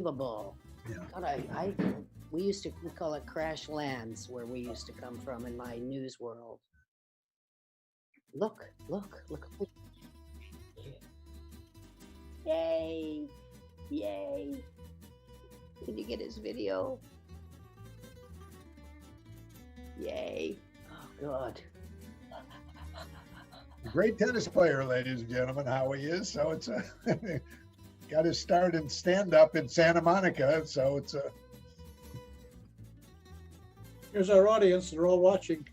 Unbelievable. Yeah. God, we call it crash lands where we used to come from in my news world. Look. Yay. Can you get his video? Yay. Oh, God. Great tennis player, ladies and gentlemen, how he is. So it's got his start in stand-up in Santa Monica. So it's Here's our audience. They're all watching.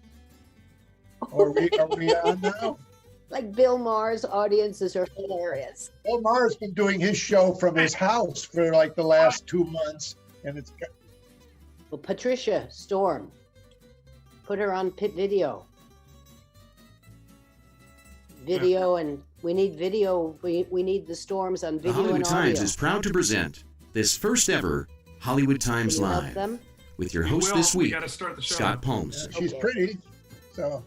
Are we on now? Like Bill Maher's audiences are hilarious. Bill Maher's been doing his show from his house for like the last 2 months, and it's. Well, Patricia Storm, put her on video. And we need video. We need the Storms on video The Hollywood and audio. Times is proud to present this first ever Hollywood Times Can you help Live them? with your host this week, gotta start the show. Scott Palmason. She's Okay. pretty, so.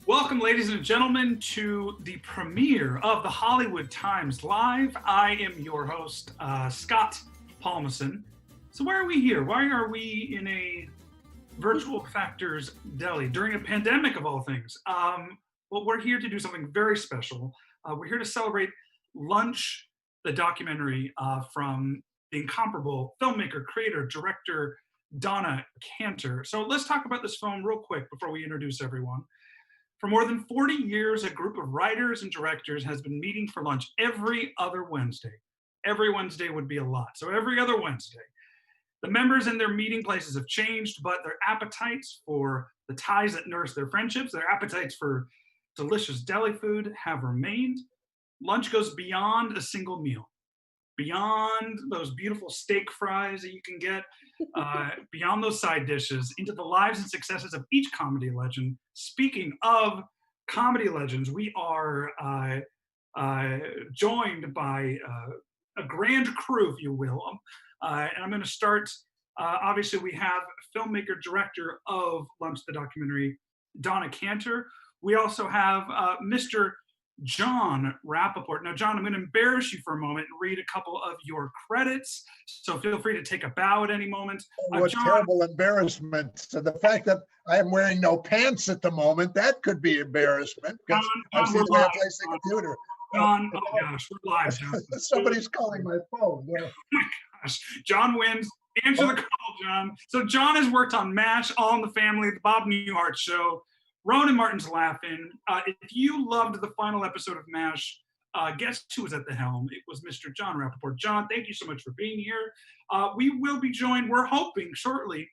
Welcome, ladies and gentlemen, to the premiere of the Hollywood Times Live. I am your host, Scott Palmason. So why are we here? Why are we in a virtual factors deli during a pandemic of all things? Well, we're here to do something very special. We're here to celebrate Lunch, the documentary from the incomparable filmmaker, creator, director, Donna Kanter. So let's talk about this film real quick before we introduce everyone. For more than 40 years, a group of writers and directors has been meeting for lunch every other Wednesday. Every Wednesday would be a lot. So every other Wednesday. The members and their meeting places have changed, but their appetites for the ties that nourish their friendships, their appetites for delicious deli food have remained. Lunch goes beyond a single meal, beyond those beautiful steak fries that you can get, beyond those side dishes, into the lives and successes of each comedy legend. Speaking of comedy legends, we are joined by a grand crew, if you will. And I'm going to start. Obviously, we have filmmaker, director of Lunch, the documentary, Donna Kanter. We also have Mr. John Rappaport. Now, John, I'm going to embarrass you for a moment and read a couple of your credits. So feel free to take a bow at any moment. What John, terrible embarrassment. So the fact that I am wearing no pants at the moment, that could be embarrassment. Because John, I see we're the way I live. place the computer. John, oh gosh, we're live, John. Somebody's calling my phone. Yeah. Gosh, John wins. Answer the call, John. So John has worked on MASH, All in the Family, The Bob Newhart Show, Ronan Martin's Laughing. If you loved the final episode of MASH, guess who was at the helm? It was Mr. John Rappaport. John, thank you so much for being here. We will be joined, we're hoping, shortly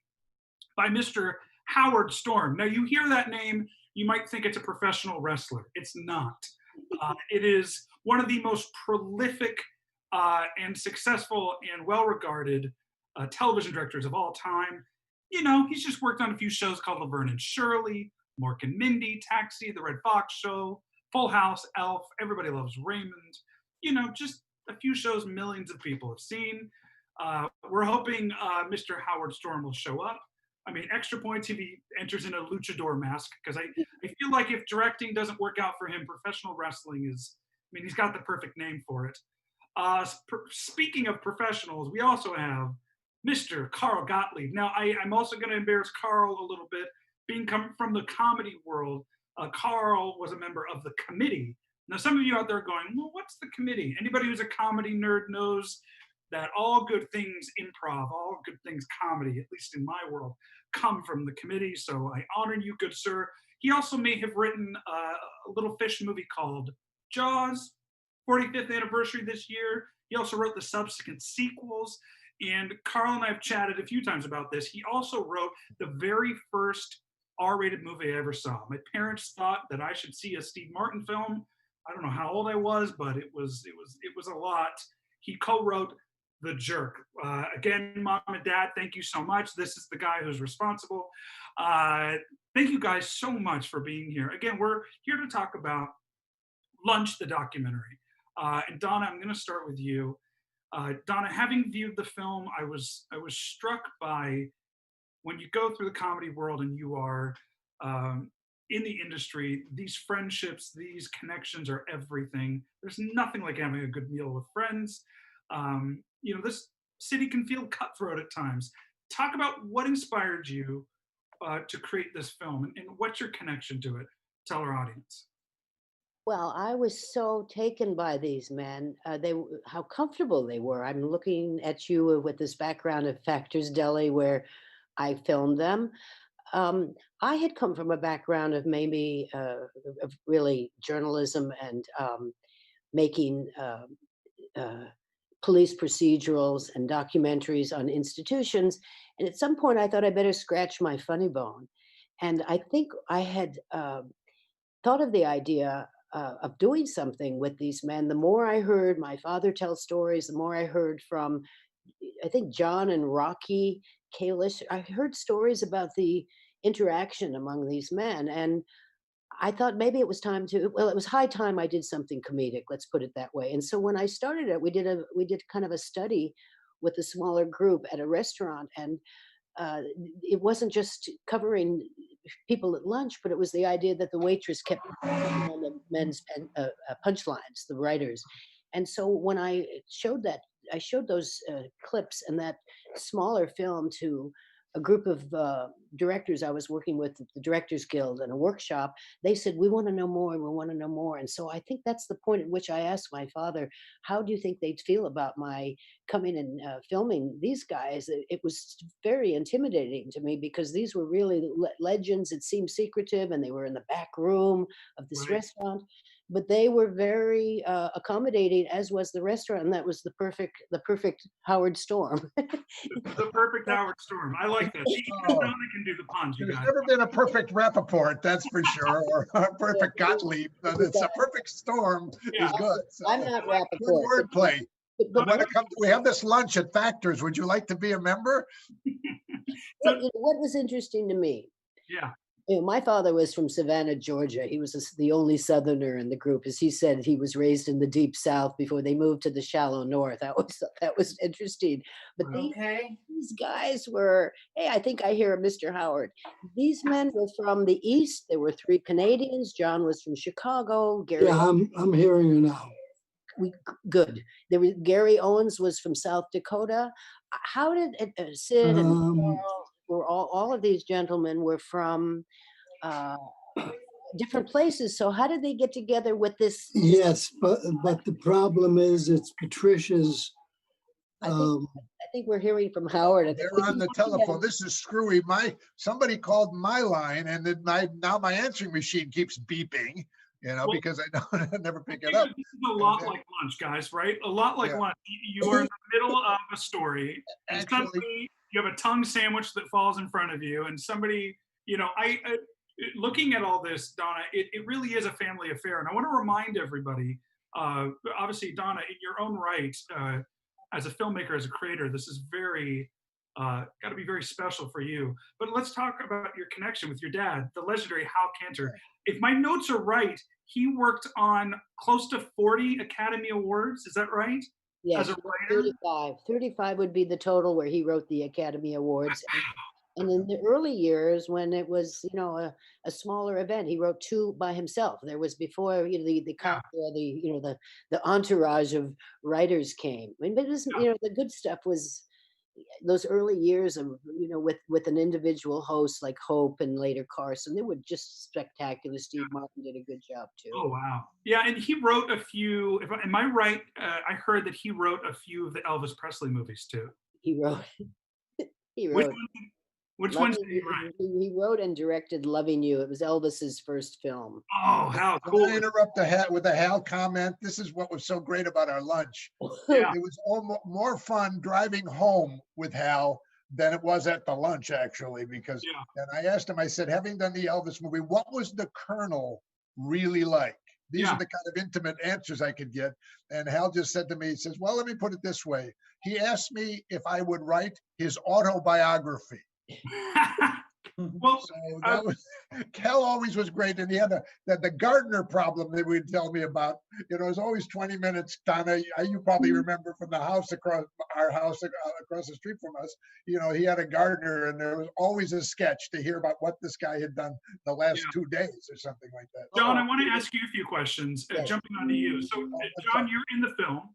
by Mr. Howard Storm. Now, you hear that name, you might think it's a professional wrestler. It's not. It is one of the most prolific and successful and well-regarded television directors of all time. You know, he's just worked on a few shows called Laverne and Shirley, Mork and Mindy, Taxi, The Red Fox Show, Full House, Elf, Everybody Loves Raymond. You know, just a few shows millions of people have seen. We're hoping Mr. Howard Storm will show up. I mean, extra points if he enters in a luchador mask, because I feel like if directing doesn't work out for him, professional wrestling is, I mean, he's got the perfect name for it. Speaking of professionals, we also have Mr. Carl Gottlieb. Now, I'm also going to embarrass Carl a little bit. Being from the comedy world, Carl was a member of the Committee. Now, some of you out there are going, well, what's the Committee? Anybody who's a comedy nerd knows that all good things improv, all good things comedy, at least in my world, come from the Committee. So I honor you, good sir. He also may have written a little fish movie called Jaws, 45th anniversary this year. He also wrote the subsequent sequels. And Carl and I have chatted a few times about this. He also wrote the very first R-rated movie I ever saw. My parents thought that I should see a Steve Martin film. I don't know how old I was, but it was a lot. He co-wrote The Jerk. Again, Mom and Dad, thank you so much. This is the guy who's responsible. Thank you guys so much for being here. Again, we're here to talk about Lunch, the documentary. And Donna, I'm going to start with you. Donna, having viewed the film, I was struck by when you go through the comedy world and you are in the industry, these friendships, these connections are everything. There's nothing like having a good meal with friends. This city can feel cutthroat at times. Talk about what inspired you to create this film, and what's your connection to it. Tell our audience. Well, I was so taken by these men. How comfortable they were. I'm looking at you with this background of Factors Deli, where I filmed them. I had come from a background of maybe of really journalism and making police procedurals and documentaries on institutions. And at some point, I thought I better scratch my funny bone. And I think I had thought of the idea of doing something with these men. The more I heard my father tell stories, the more I heard from, I think, John and Rocky Kalish. I heard stories about the interaction among these men. And I thought maybe it was time to, well, it was high time I did something comedic, let's put it that way. And so when I started it, we did kind of a study with a smaller group at a restaurant. And it wasn't just covering people at lunch, but it was the idea that the waitress kept on the men's punchlines, the writers. And so when I showed those clips and that smaller film to a group of directors I was working with at the Directors Guild and a workshop, they said, we want to know more and we want to know more. And so I think that's the point at which I asked my father, how do you think they'd feel about my coming and filming these guys? It was very intimidating to me because these were really legends. It seemed secretive and they were in the back room of this restaurant. But they were very accommodating, as was the restaurant, and that was the perfect Howard Storm. The perfect Howard Storm. I like that. Even Donna can do the puns. There's never been a perfect Rappaport, that's for sure, or a perfect Gottlieb. But it's a perfect storm is good. So, I'm not Rappaport. Good wordplay. We have this lunch at Factors. Would you like to be a member? What was interesting to me? Yeah. My father was from Savannah, Georgia. He was the only Southerner in the group. As he said, he was raised in the deep South before they moved to the shallow North. That was interesting. But these guys were, hey, I think I hear a Mr. Howard. These men were from the East. There were 3 Canadians. John was from Chicago. Gary. Yeah, I'm hearing you now. Good. Gary Owens was from South Dakota. How did Sid and Carl, were all of these gentlemen were from different places. So how did they get together with this? Yes, but the problem is it's Patricia's. I think we're hearing from Howard. They're on the telephone. This is screwy. Somebody called my line, and then now my answering machine keeps beeping. Because I never pick it up. This is a lot like lunch, guys, right? A lot like lunch. You are in the middle of a story, and suddenly you have a tongue sandwich that falls in front of you, and somebody, I looking at all this, Donna, it really is a family affair. And I want to remind everybody, obviously, Donna, in your own right, as a filmmaker, as a creator, this is very, got to be very special for you. But let's talk about your connection with your dad, the legendary Hal Kanter. If my notes are right, he worked on close to 40 Academy Awards. Is that right? Yes, as a writer? 35 would be the total where he wrote the Academy Awards. And in the early years, when it was, a smaller event, he wrote 2 by himself. There was before, the entourage of writers came. I mean, but it was, the good stuff was those early years of, with an individual host like Hope and later Carson. They were just spectacular. Steve Martin did a good job too. Oh, wow. Yeah, and he wrote a few, am I right? I heard that he wrote a few of the Elvis Presley movies too. He wrote. Which ones did he write? He wrote and directed Loving You. It was Elvis's first film. Oh, how cool. Can I interrupt with a Hal comment? This is what was so great about our lunch. Yeah. It was more fun driving home with Hal than it was at the lunch, actually, because and I asked him, I said, having done the Elvis movie, what was the Colonel really like? These are the kind of intimate answers I could get. And Hal just said to me, he says, well, let me put it this way. He asked me if I would write his autobiography. Well, So that was, Cal always was great. And he had the gardener problem that would tell me about. You know, it was always 20 minutes. Donna, you probably remember from the house across our house across the street from us. You know, he had a gardener, and there was always a sketch to hear about what this guy had done the last 2 days or something like that. John, I want to ask you a few questions, Yes. jumping onto you. So, John, you're in the film,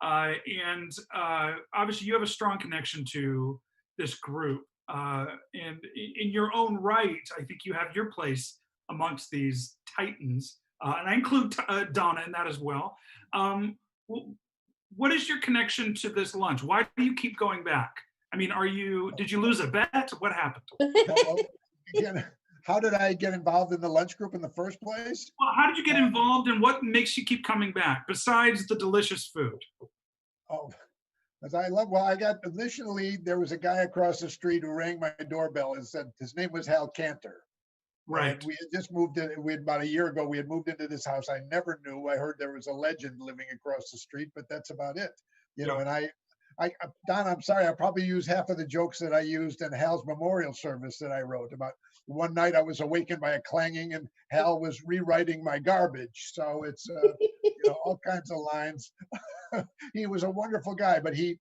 and obviously you have a strong connection to this group. And in your own right, I think you have your place amongst these titans, and I include Donna in that as well. What is your connection to this lunch? Why do you keep going back? I mean, did you lose a bet? What happened? Well, again, how did I get involved in the lunch group in the first place? Well, how did you get involved, and what makes you keep coming back besides the delicious food? Oh, as I got initially, there was a guy across the street who rang my doorbell and said his name was Hal Kanter. Right. And we had just moved in, about a year ago, we had moved into this house. I never knew. I heard there was a legend living across the street, but that's about it. You know, and Don, I'm sorry, I probably used half of the jokes that I used in Hal's memorial service that I wrote about. One night I was awakened by a clanging and Hal was rewriting my garbage. So it's, you know, all kinds of lines. He was a wonderful guy, but he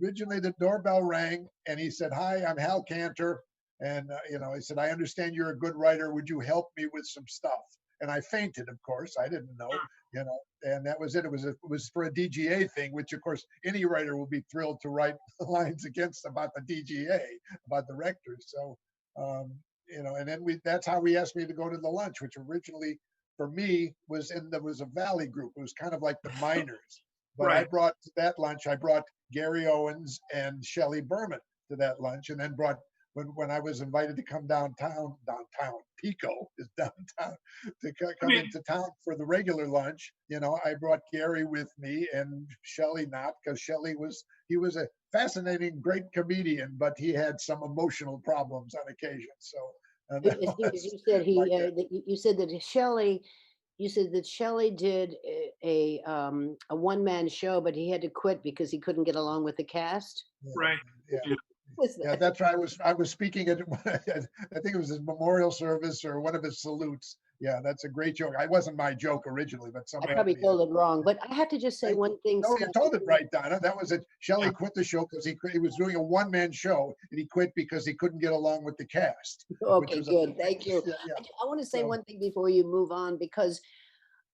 originally the doorbell rang and he said, "Hi, I'm Hal Kanter." And, you know, he said, "I understand you're a good writer. Would you help me with some stuff?" And I fainted, of course. I didn't know, you know, and that was it. It was for a DGA thing, which, of course, any writer will be thrilled to write lines about the DGA, about the rectors. So, you know, and then that's how he asked me to go to the lunch, which originally for me there was a Valley group. It was kind of like the miners. But I brought to that lunch, I brought Gary Owens and Shelley Berman to that lunch, and then brought, when I was invited to come downtown, Pico is downtown, to come into town for the regular lunch, you know, I brought Gary with me and Shelley not, because he was a fascinating, great comedian, but he had some emotional problems on occasion. So you said that Shelley. You said that Shelley did a one-man show, but he had to quit because he couldn't get along with the cast. Right. Yeah, that's right. I was speaking at I think it was his memorial service or one of his salutes. Yeah, that's a great joke. It wasn't my joke originally, but somebody. I probably told it wrong, but I have to just say one thing. No, you told it right, Donna. That was it. Shelley quit the show because he was doing a one-man show, and he quit because he couldn't get along with the cast. Okay, good. Thank you. Yeah. I want to say one thing before you move on, because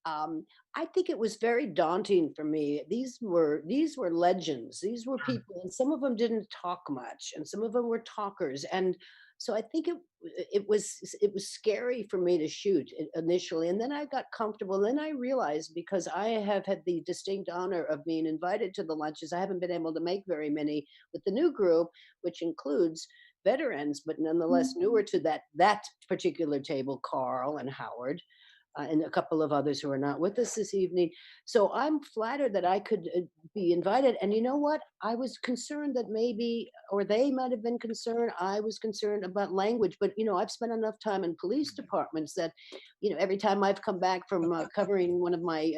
I think it was very daunting for me. These were legends. These were people, and some of them didn't talk much, and some of them were talkers. And so I think it was scary for me to shoot initially, and then I got comfortable. And then I realized, because I have had the distinct honor of being invited to the lunches, I haven't been able to make very many with the new group, which includes veterans, but nonetheless newer to that particular table, Carl and Howard. And a couple of others who are not with us this evening. So I'm flattered that I could be invited. And you know what? I was concerned that maybe, or they might have been concerned, I was concerned about language. But, you know, I've spent enough time in police departments that, you know, every time I've come back from covering one of my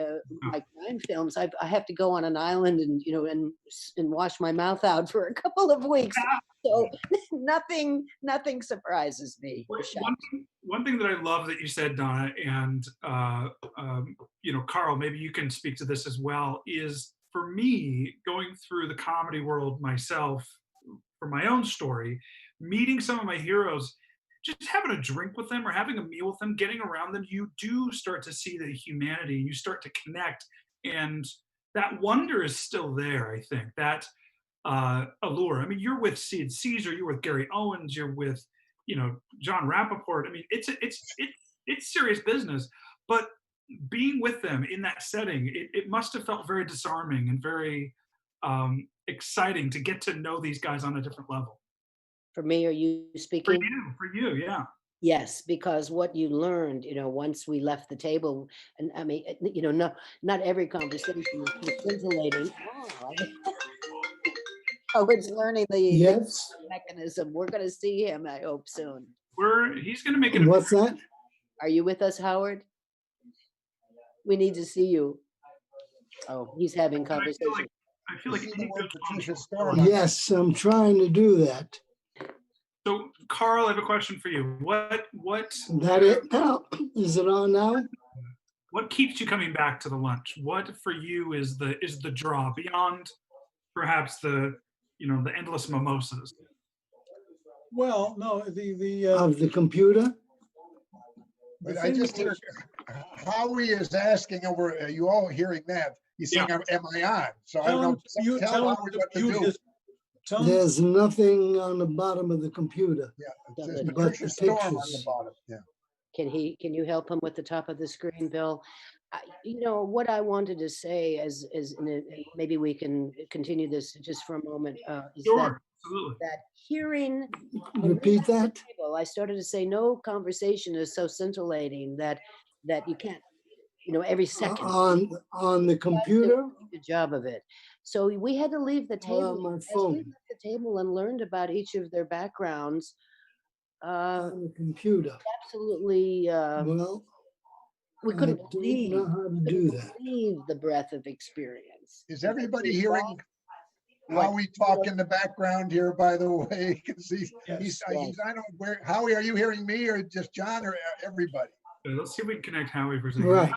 crime films, I have to go on an island and, you know, and wash my mouth out for a couple of weeks. So nothing surprises me. One thing that I love that you said, Donna, and you know, Carl, maybe you can speak to this as well, is for me, going through the comedy world myself for my own story, meeting some of my heroes, just having a drink with them or having a meal with them, getting around them, you do start to see the humanity, you start to connect, and that wonder is still there, I think. That allure. I mean, you're with Sid Caesar, you're with Gary Owens, you're with, you know, John Rappaport. I mean, it's serious business, but being with them in that setting, it must have felt very disarming and very exciting to get to know these guys on a different level. For me, are you speaking? For you, yeah. Yes, because what you learned, you know, once we left the table, and I mean, you know, not every conversation is scintillating. Howard's learning the mechanism. We're going to see him, I hope, soon. He's going to make it. What's that? Are you with us, Howard? We need to see you. Oh, he's having conversation. I feel like Yes, I'm trying to do that. So, Carl, I have a question for you. That it now? Is it on now? What keeps you coming back to the lunch? What for you is the draw beyond perhaps the endless mimosas? Well, no, Of the computer? But the I thing just hear was- Howie is asking over, are you all hearing that? He's saying, am I on? So I tell don't know. him to mute- Tell tell him Howie to what to mute do. his- tell him- There's nothing on the bottom of the computer. Yeah, it But says the Patricia Storm on the pictures. bottom. Yeah. Can you help him with the top of the screen, Bill? What I wanted to say and maybe we can continue this just for a moment, is Sure, absolutely. that hearing Repeat that? table, I started to say no conversation is so scintillating that you can't, every second. On the computer? Good job of it. So we had to leave the Or table. on my As we phone? left the table and learned about each of their backgrounds, On the computer. absolutely, Well, we I couldn't don't believe, know how to do that. the breadth of experience. Is everybody Because we hearing What? Howie talk in the background here, by the way? Because he's, Yes. I don't, where, Howie, are you hearing me or just John or everybody? Okay, let's see if we can connect Howie for a second. Right.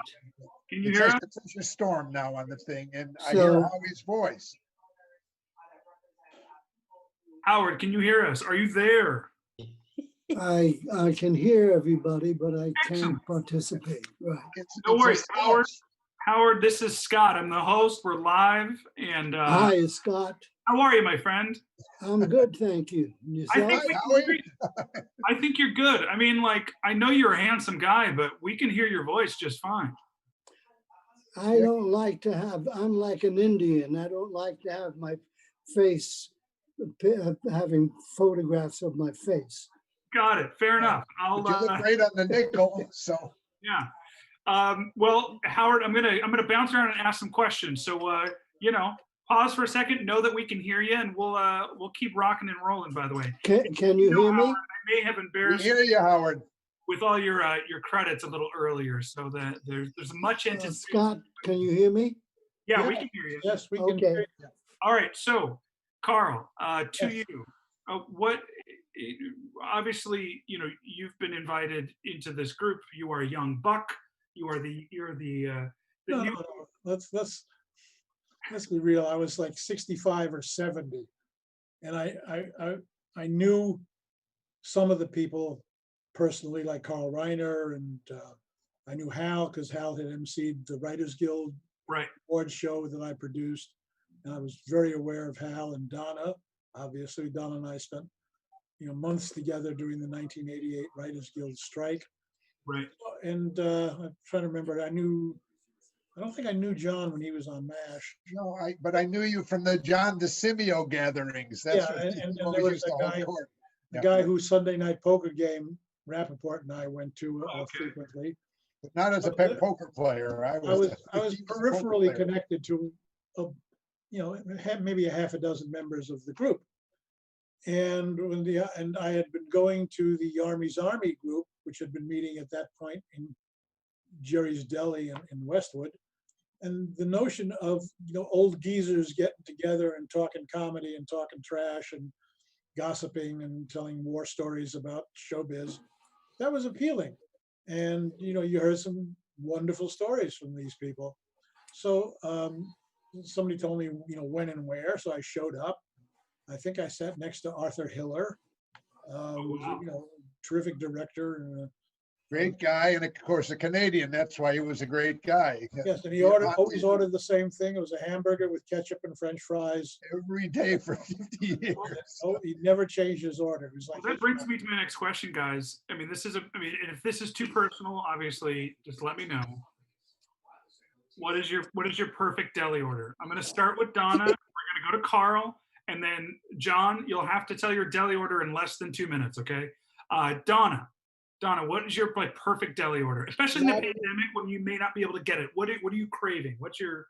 Can you It hear says us? Patricia Storm now on the thing, and I So- hear Howie's voice. Howard, can you hear us? Are you there? I can hear everybody, but I Excellent. can't participate. Right. No It worries, says Howard. yes. Howard, this is Scott. I'm the host. We're live. And Hi, Scott. how are you, my friend? I'm good, thank you. And I yourself? think, Hi, we Howie. can hear- I think you're good. I mean, I know you're a handsome guy, but we can hear your voice just fine. I don't like to have, I'm like an Indian. I don't like to have my face, having photographs of my face. Got it. Fair enough. I'll, But you look great on the nickel, so. yeah. Well, Howard, I'm gonna bounce around and ask some questions. So, pause for a second. Know that we can hear you, and we'll keep rocking and rolling. By the way, Can you hear me? I may have We embarrassed hear you, Howard. with all your credits a little earlier, so that there's much anticipated. Scott, can you hear me? Yeah, we Yeah. can hear you. Yes, we can. Okay. hear you. All right, so Carl, to Yes. you, obviously, you've been invited into this group. You are a young buck. You're the No, new. no, no. Let's be real. I was like 65 or 70, and I knew some of the people personally, like Carl Reiner, and I knew Hal because Hal had emceed the Writers Guild Right. award show that I produced, and I was very aware of Hal and Donna. Obviously, Donna and I spent months together during the 1988 Writers Guild strike. Right. And I'm trying to remember. I don't think I knew John when he was on MASH. No, but I knew you from the John DeSimio gatherings. That's Yeah, what and he always there was used to that hold guy- court. The Yeah. guy whose Sunday night poker game Rappaport and I went to Okay. frequently. But not as a But- poker player. I was he was a peripherally poker player. connected to, maybe a half a dozen members of the group. And and I had been going to the Army's Army group, which had been meeting at that point in Jerry's Deli in Westwood. And the notion of old geezers getting together and talking comedy and talking trash and gossiping and telling war stories about showbiz, that was appealing. And you heard some wonderful stories from these people. So somebody told me when and where, so I showed up. I think I sat next to Arthur Hiller, who's wow. terrific director. And, Great guy, and of course a Canadian. That's why he was a great guy. yes, and he Yeah, always ordered the same thing. It was a hamburger with ketchup and French fries. every day for 50 years. Oh, he never changed his order. It was Well, like that brings me to my next question, guys. I mean, if this is too personal, obviously, just let me know. What is your perfect deli order? I'm going to start with Donna. We're going to go to Carl, and then John. You'll have to tell your deli order in less than 2 minutes, okay? Donna, what is your perfect deli order? Especially in the pandemic when you may not be able to get it. What are you craving? What's your?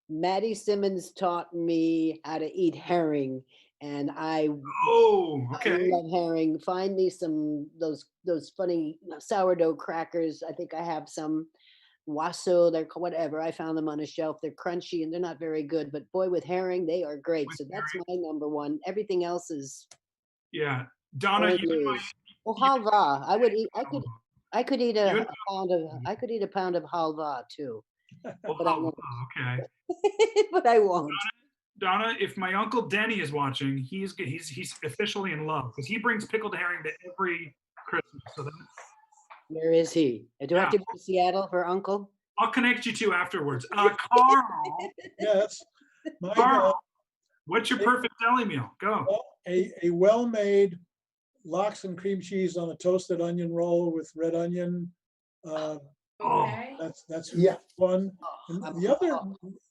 Maddie Simmons taught me how to eat herring, and I Okay. love herring. Find me some those funny sourdough crackers. I think I have some Wasso. They're whatever. I found them on a shelf. They're crunchy and they're not very good, but boy, with herring, they are great. With So that's my number one. Everything else is Yeah. Donna, you and my, Yes. Well, halva. I would eat. I could eat you a and, pound of. I could eat a pound of halva too, oh, but I won't. okay. But I won't. Donna, if my uncle Denny is watching, he's officially in love because he brings pickled herring to every Christmas. So that's, Where is he? Do I have yeah, to go to Seattle for uncle? I'll connect you two afterwards. Carl, Yes, my, Carl, what's your perfect deli meal? Go. a well-made lox and cream cheese on a toasted onion roll with red onion. Okay. That's Yeah. fun. And I'm- the other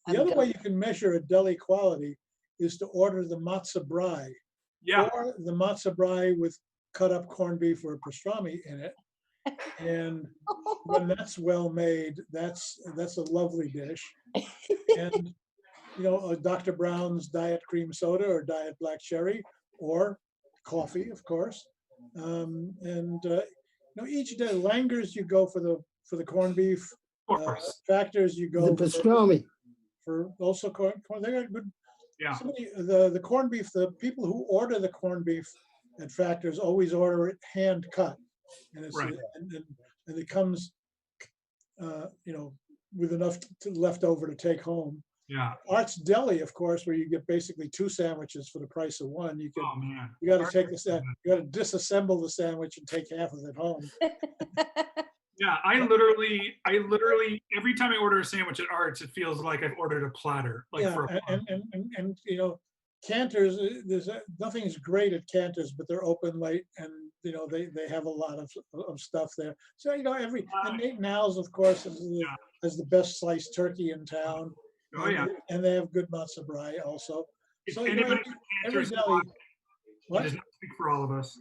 I'm way you can measure a deli quality is to order the matzo brie, Yeah. or the matzo brie with cut up corned beef or pastrami in it. And when that's well made, that's a lovely dish. And Dr. Brown's diet cream soda or diet black cherry, or coffee, of course. Each day, Langer's you go for the corned beef. Of course. Factors you The go pastrami. for also corn. They got good. Yeah. The corned beef. The people who order the corned beef at Factors always order it hand cut, and it's Right. and it comes, with enough left over to take home. Yeah. Art's Deli, of course, where you get basically 2 sandwiches for the price of one. You Oh man. got to take you got to disassemble the sandwich and take half of it home. Yeah, I literally, every time I order a sandwich at Arts, it feels like I've ordered a platter. Like Yeah, for a and Cantor's, nothing's great at Cantor's, but they're open late, and they have a lot of stuff there. So and Nate Now's, of course, has the best sliced turkey in town. Oh yeah. And they have good matzo brie also. If So anybody every from deli, he does not speak for all of us.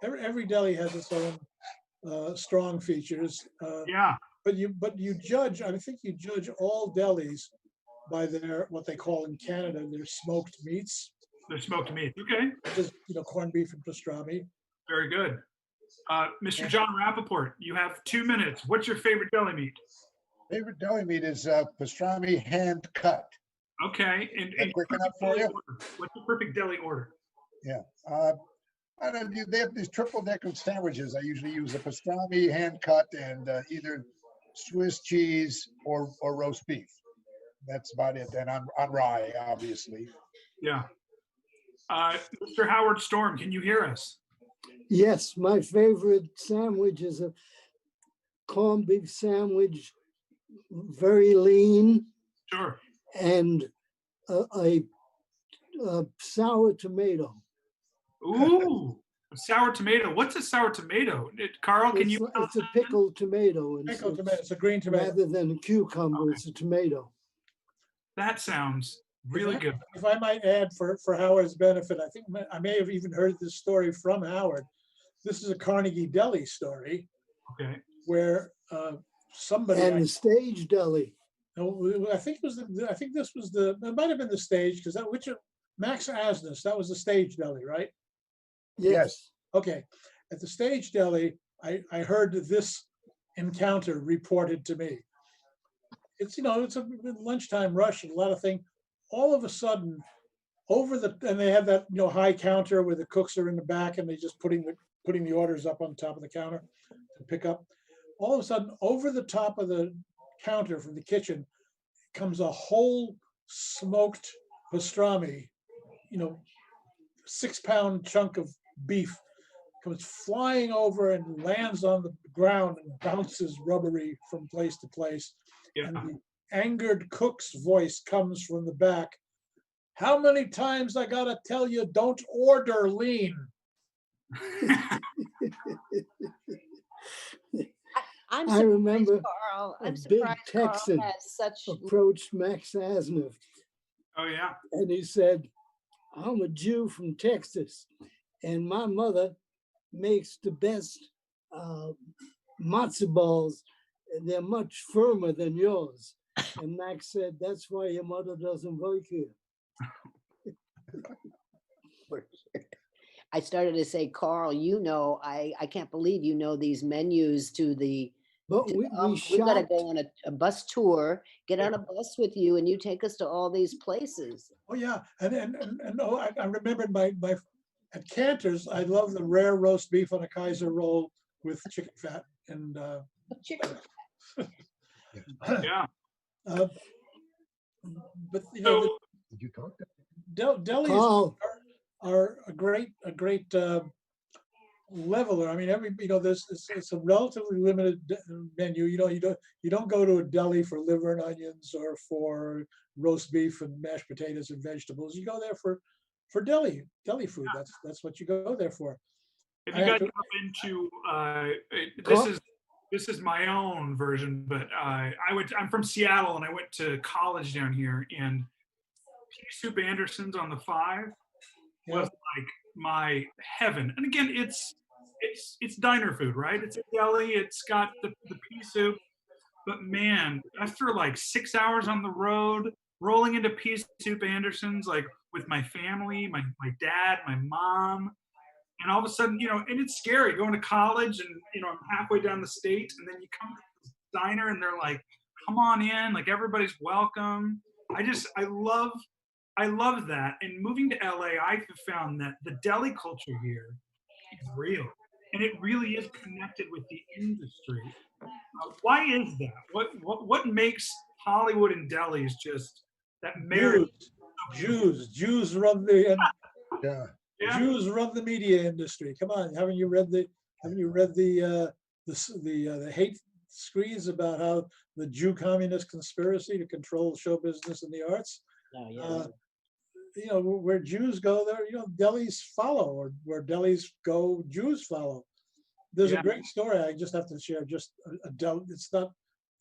every deli has its own strong features. Yeah. But you judge. I think you judge all delis by their, what they call in Canada, their smoked meats. They're smoked meat. Okay. Just corned beef and pastrami. Very good. Mr. John Rappaport, you have 2 minutes. What's your favorite deli meat? Favorite deli meat is pastrami hand cut. Okay. And Quick enough for you? What's the perfect deli order? Yeah. I don't know, they have these triple decker sandwiches. I usually use a pastrami hand cut and either Swiss cheese or roast beef. That's about it. And on rye, obviously. Yeah. Mr. Howard Storm, can you hear us? Yes, my favorite sandwich is a corned beef sandwich, very lean, Sure. and a sour tomato. Ooh, a sour tomato. What's a sour tomato? Carl, can you? It's a pickled tomato. Pickled tomato. It's a green tomato. Rather than a cucumber, it's a tomato. That sounds really good. If I might add, for Howard's benefit, I think I may have even heard this story from Howard. This is a Carnegie Deli story. Okay. Where somebody And the stage deli. No, I think this was it might have been the stage, because Max Asness, that was the stage deli, right? Yes. Okay. At the stage deli, I heard this encounter reported to me. It's a lunchtime rush and a lot of things. All of a sudden, and they have that high counter where the cooks are in the back and they just putting the orders up on top of the counter to pick up. All of a sudden, over the top of the counter from the kitchen comes a whole smoked pastrami, 6-pound chunk of beef comes flying over and lands on the ground and bounces rubbery from place to place. Yeah. And the angered cook's voice comes from the back. How many times I gotta tell you, don't order lean? I remember Carl. a I'm big surprised Texan Carl has such. approached Max Asniff, Oh yeah. and he said, I'm a Jew from Texas, and my mother makes the best matzo balls, and they're much firmer than yours. And Max said, that's why your mother doesn't work here. I started to say, Carl, I can't believe you know these menus to the. But we we got to shopped. go on a bus tour, get on a bus with you, and you take us to all these places. Oh yeah, and I remembered at Cantor's, I love the rare roast beef on a Kaiser roll with chicken fat and Chicken. Yeah. uh, but you know, So Did you talk to? delis Carl, are a great leveler. I mean, it's a relatively limited menu. You don't go to a deli for liver and onions or for roast beef and mashed potatoes and vegetables. You go there for deli food. That's what you go there for. if I you have guys to- come into Carl- this is my own version, but I'm from Seattle and I went to college down here, and pea soup Anderson's on the 5 was like my heaven. And again, it's diner food, right? It's a deli. It's got the pea soup. But man, after like 6 hours on the road, rolling into pea soup Anderson's, like with my family, my dad, my mom, and all of a sudden, and it's scary going to college, and I'm halfway down the state, and then you come to this diner, and they're like, "Come on in!" Like everybody's welcome. I love that. And moving to LA, I've found that the deli culture here is real, and it really is connected with the industry. Why is that? What makes Hollywood and delis just that marriage? Jews run the Yeah. Yeah. Jews run the media industry. Come on, haven't you read the hate screeds about how the Jew communist conspiracy to control show business and the arts? Oh, yeah. Where Jews go, there, delis follow, or where delis go, Jews follow. There's Yeah. a great story I just have to share. Just a deli. It's not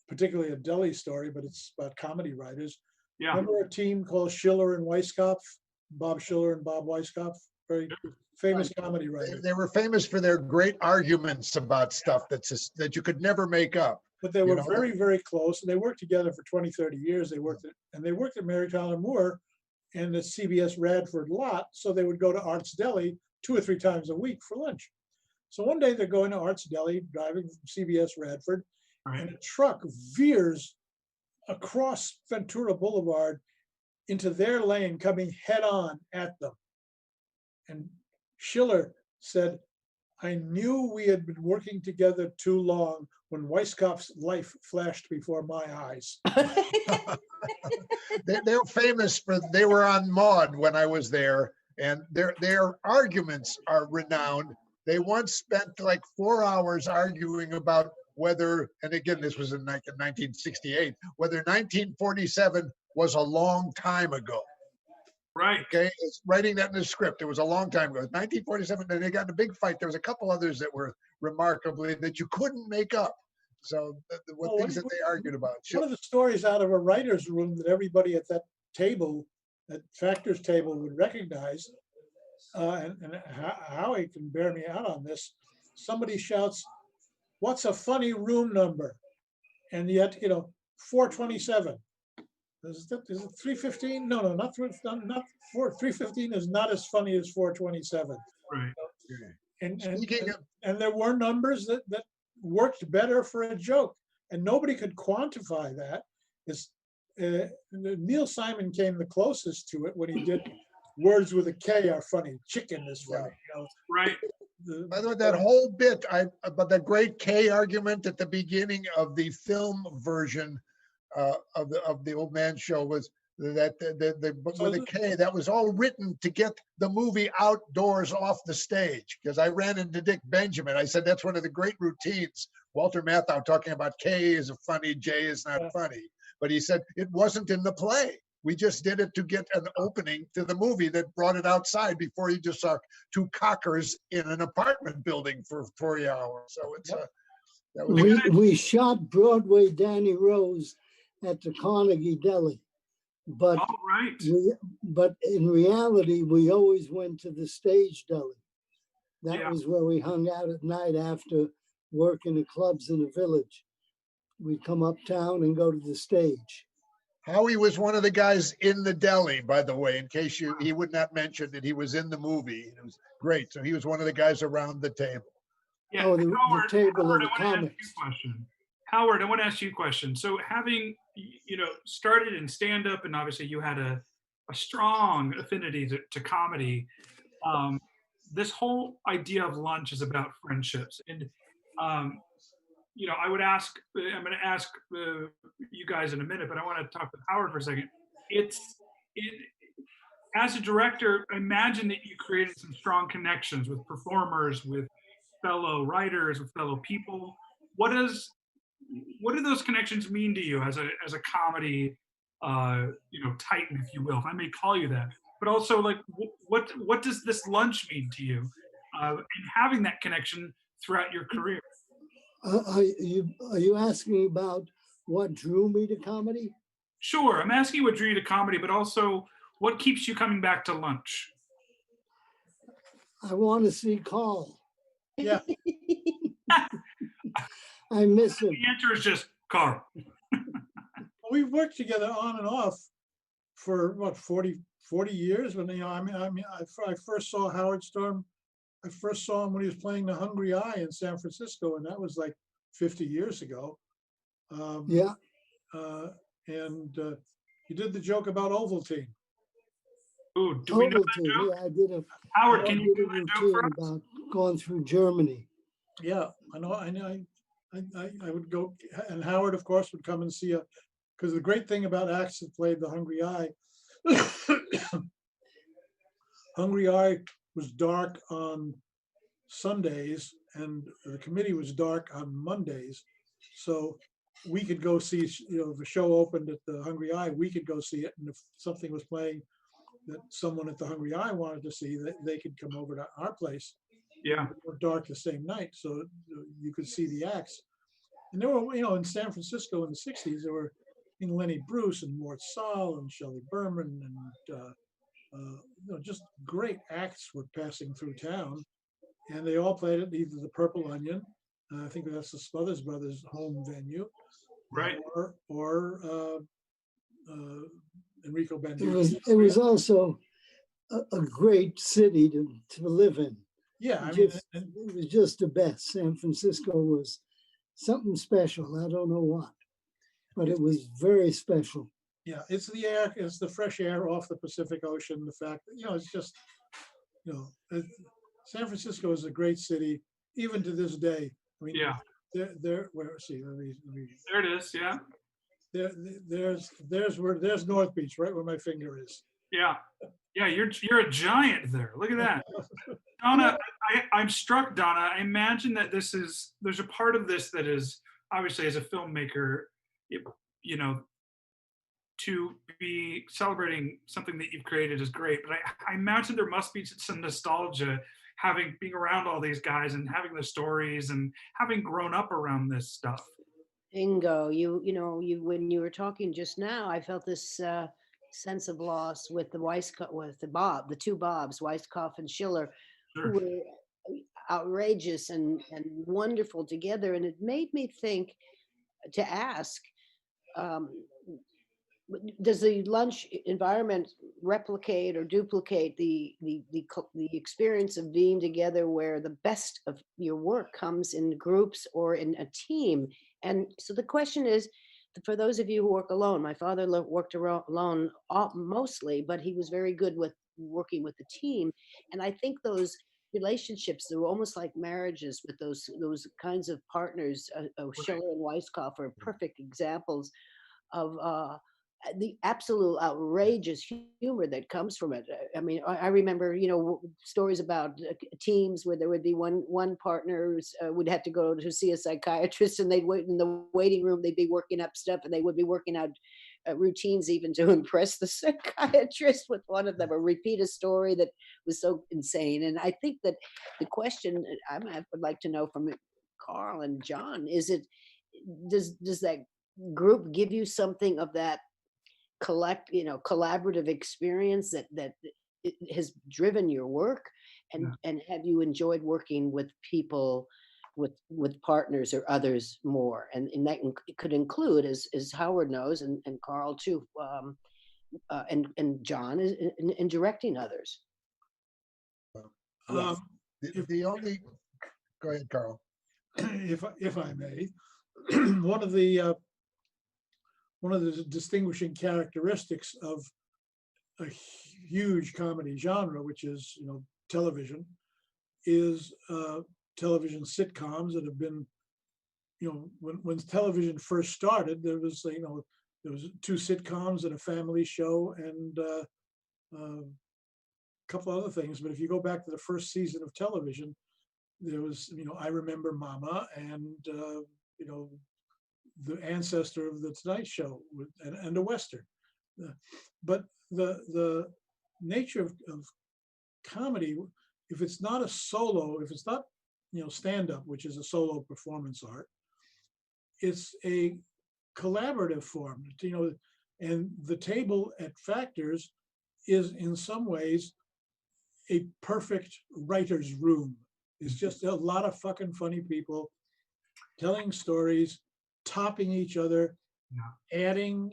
particularly a deli story, but it's about comedy writers. Yeah. Remember a team called Schiller and Weisskopf, Bob Schiller and Bob Weisskopf, very famous comedy writers. They were famous for their great arguments about stuff that you could never make up. But they were very, very close, and they worked together for 20, 30 years. They worked at Mary Tyler Moore and the CBS Radford lot, so they would go to Art's Deli 2 or 3 times a week for lunch. So one day they're going to Art's Deli, driving from CBS Radford, and a truck veers across Ventura Boulevard into their lane, coming head on at them. And Schiller said, "I knew we had been working together too long when Weisskopf's life flashed before my eyes." They're famous for, they were on Maude when I was there, and their arguments are renowned. They once spent like 4 hours arguing about whether, and again, this was in 1968, whether 1947 was a long time ago. Right. Okay, it's writing that in the script. It was a long time ago. 1947, and they got in a big fight. There was a couple others that were remarkably that you couldn't make up. So what things that they argued about. One of the stories out of a writer's room that everybody at that table, that Factor's table, would recognize, and Howie can bear me out on this. Somebody shouts, "What's a funny room number?" And yet, 427. Is it 315? No, not 4. 315 is not as funny as 427. Right. And there were numbers that worked better for a joke, and nobody could quantify that. Neil Simon came the closest to it when he did "Words with a K are funny, chicken is funny." Right. By the way, that whole bit, about the great K argument at the beginning of the film version of the Old Man Show was that with a K, that was all written to get the movie outdoors off the stage. Because I ran into Dick Benjamin. I said, that's one of the great routines. Walter Matthau talking about K is funny, J is not funny. But he said, it wasn't in the play. We just did it to get an opening to the movie that brought it outside before you just saw 2 cockers in an apartment building for 4 hours. So it's that was we shot Broadway Danny Rose at the Carnegie Deli, but All right. but in reality, we always went to the Stage Deli. That was where we hung out at night after work in the clubs in the village. We'd come uptown and go to the Stage. Howie was one of the guys in the deli, by the way, in case he would not mention that he was in the movie. It was great. So he was one of the guys around the table. Yeah. Oh, the table of Howard, the comics. Howard, I want to ask you a question. So having, started in stand-up, and obviously you had a strong affinity to comedy. this whole idea of lunch is about friendships, and I would ask. I'm going to ask you guys in a minute, but I want to talk with Howard for a second. It as a director, I imagine that you created some strong connections with performers, with fellow writers, with fellow people. What does what do those connections mean to you as a comedy, titan, if you will, if I may call you that? But also, like, what does this lunch mean to you, and having that connection throughout your career? Are you asking about what drew me to comedy? Sure, I'm asking what drew you to comedy, but also what keeps you coming back to lunch? I want to see Carl. Yeah. I miss him. The answer is just Carl. We've worked together on and off for what 40 years. When I first saw Howard Storm. I first saw him when he was playing The Hungry Eye in San Francisco, and that was like 50 years ago. Yeah. You did the joke about Ovaltine. Ooh, do we know that Ovaltine. joke? Yeah, I did a Howard, can you did do a that joke routine for us? about going through Germany. Yeah, I know. I would go, and Howard, of course, would come and see because the great thing about acts that played The Hungry Eye, Hungry Eye was dark on Sundays, and the committee was dark on Mondays. So we could go see, if a show opened at the Hungry Eye, we could go see it. And if something was playing that someone at the Hungry Eye wanted to see, they could come over to our place. Yeah. Or dark the same night, so you could see the acts. And there were, in San Francisco in the 60s, there were Lenny Bruce and Mort Sahl and Shelley Berman and just great acts were passing through town. And they all played at either the Purple Onion, I think that's the Smothers Brothers' home venue, Right. or Enrico Bandini. It was also a great city to live in. Yeah, It was just the best. San Francisco was something special. I don't know what, but it was very special. Yeah, it's the air, it's the fresh air off the Pacific Ocean. The fact that, it's just, San Francisco is a great city, even to this day. I mean, Yeah. There, see, let me. There it is. Yeah. There's North Beach, right where my finger is. Yeah. Yeah. You're a giant there. Look at that. Donna, I'm struck, Donna. I imagine that there's a part of this that is obviously, as a filmmaker, to be celebrating something that you've created is great. But I imagine there must be some nostalgia being around all these guys and having the stories and having grown up around this stuff. Bingo. You when you were talking just now, I felt this sense of loss with the two Bobs, Weisskopf and Schiller, Sure. who were outrageous and wonderful together. And it made me think to ask, does the lunch environment replicate or duplicate the experience of being together where the best of your work comes in groups or in a team? And so the question is, for those of you who work alone, my father worked alone mostly, but he was very good with working with the team. And I think those relationships, they were almost like marriages with those kinds of partners. Schiller and Weisskopf are perfect examples of the absolute outrageous humor that comes from it. I mean, I remember, stories about teams where there would be one partner would have to go to see a psychiatrist, and they'd wait in the waiting room. They'd be working up stuff, and they would be working out routines even to impress the psychiatrist with one of them, or repeat a story that was so insane. And I think that the question I would like to know from Carl and John is, does that group give you something of that collaborative experience that it has driven your work, and have you enjoyed working with people, with partners or others more? And that it could include, as Howard knows, and Carl too, and John is in directing others. Go ahead, Carl. If I may, one of the distinguishing characteristics of a huge comedy genre, which is television, is television sitcoms that have been, when television first started, there was, there was 2 sitcoms and a family show and a couple other things. But if you go back to the first season of television, there was, I Remember Mama and, the ancestor of the Tonight Show and a Western. But the nature of comedy, if it's not a solo, if it's not, stand-up, which is a solo performance art, it's a collaborative form, and the table at Factors is in some ways a perfect writer's room. It's just a lot of fucking funny people telling stories, topping each other, adding,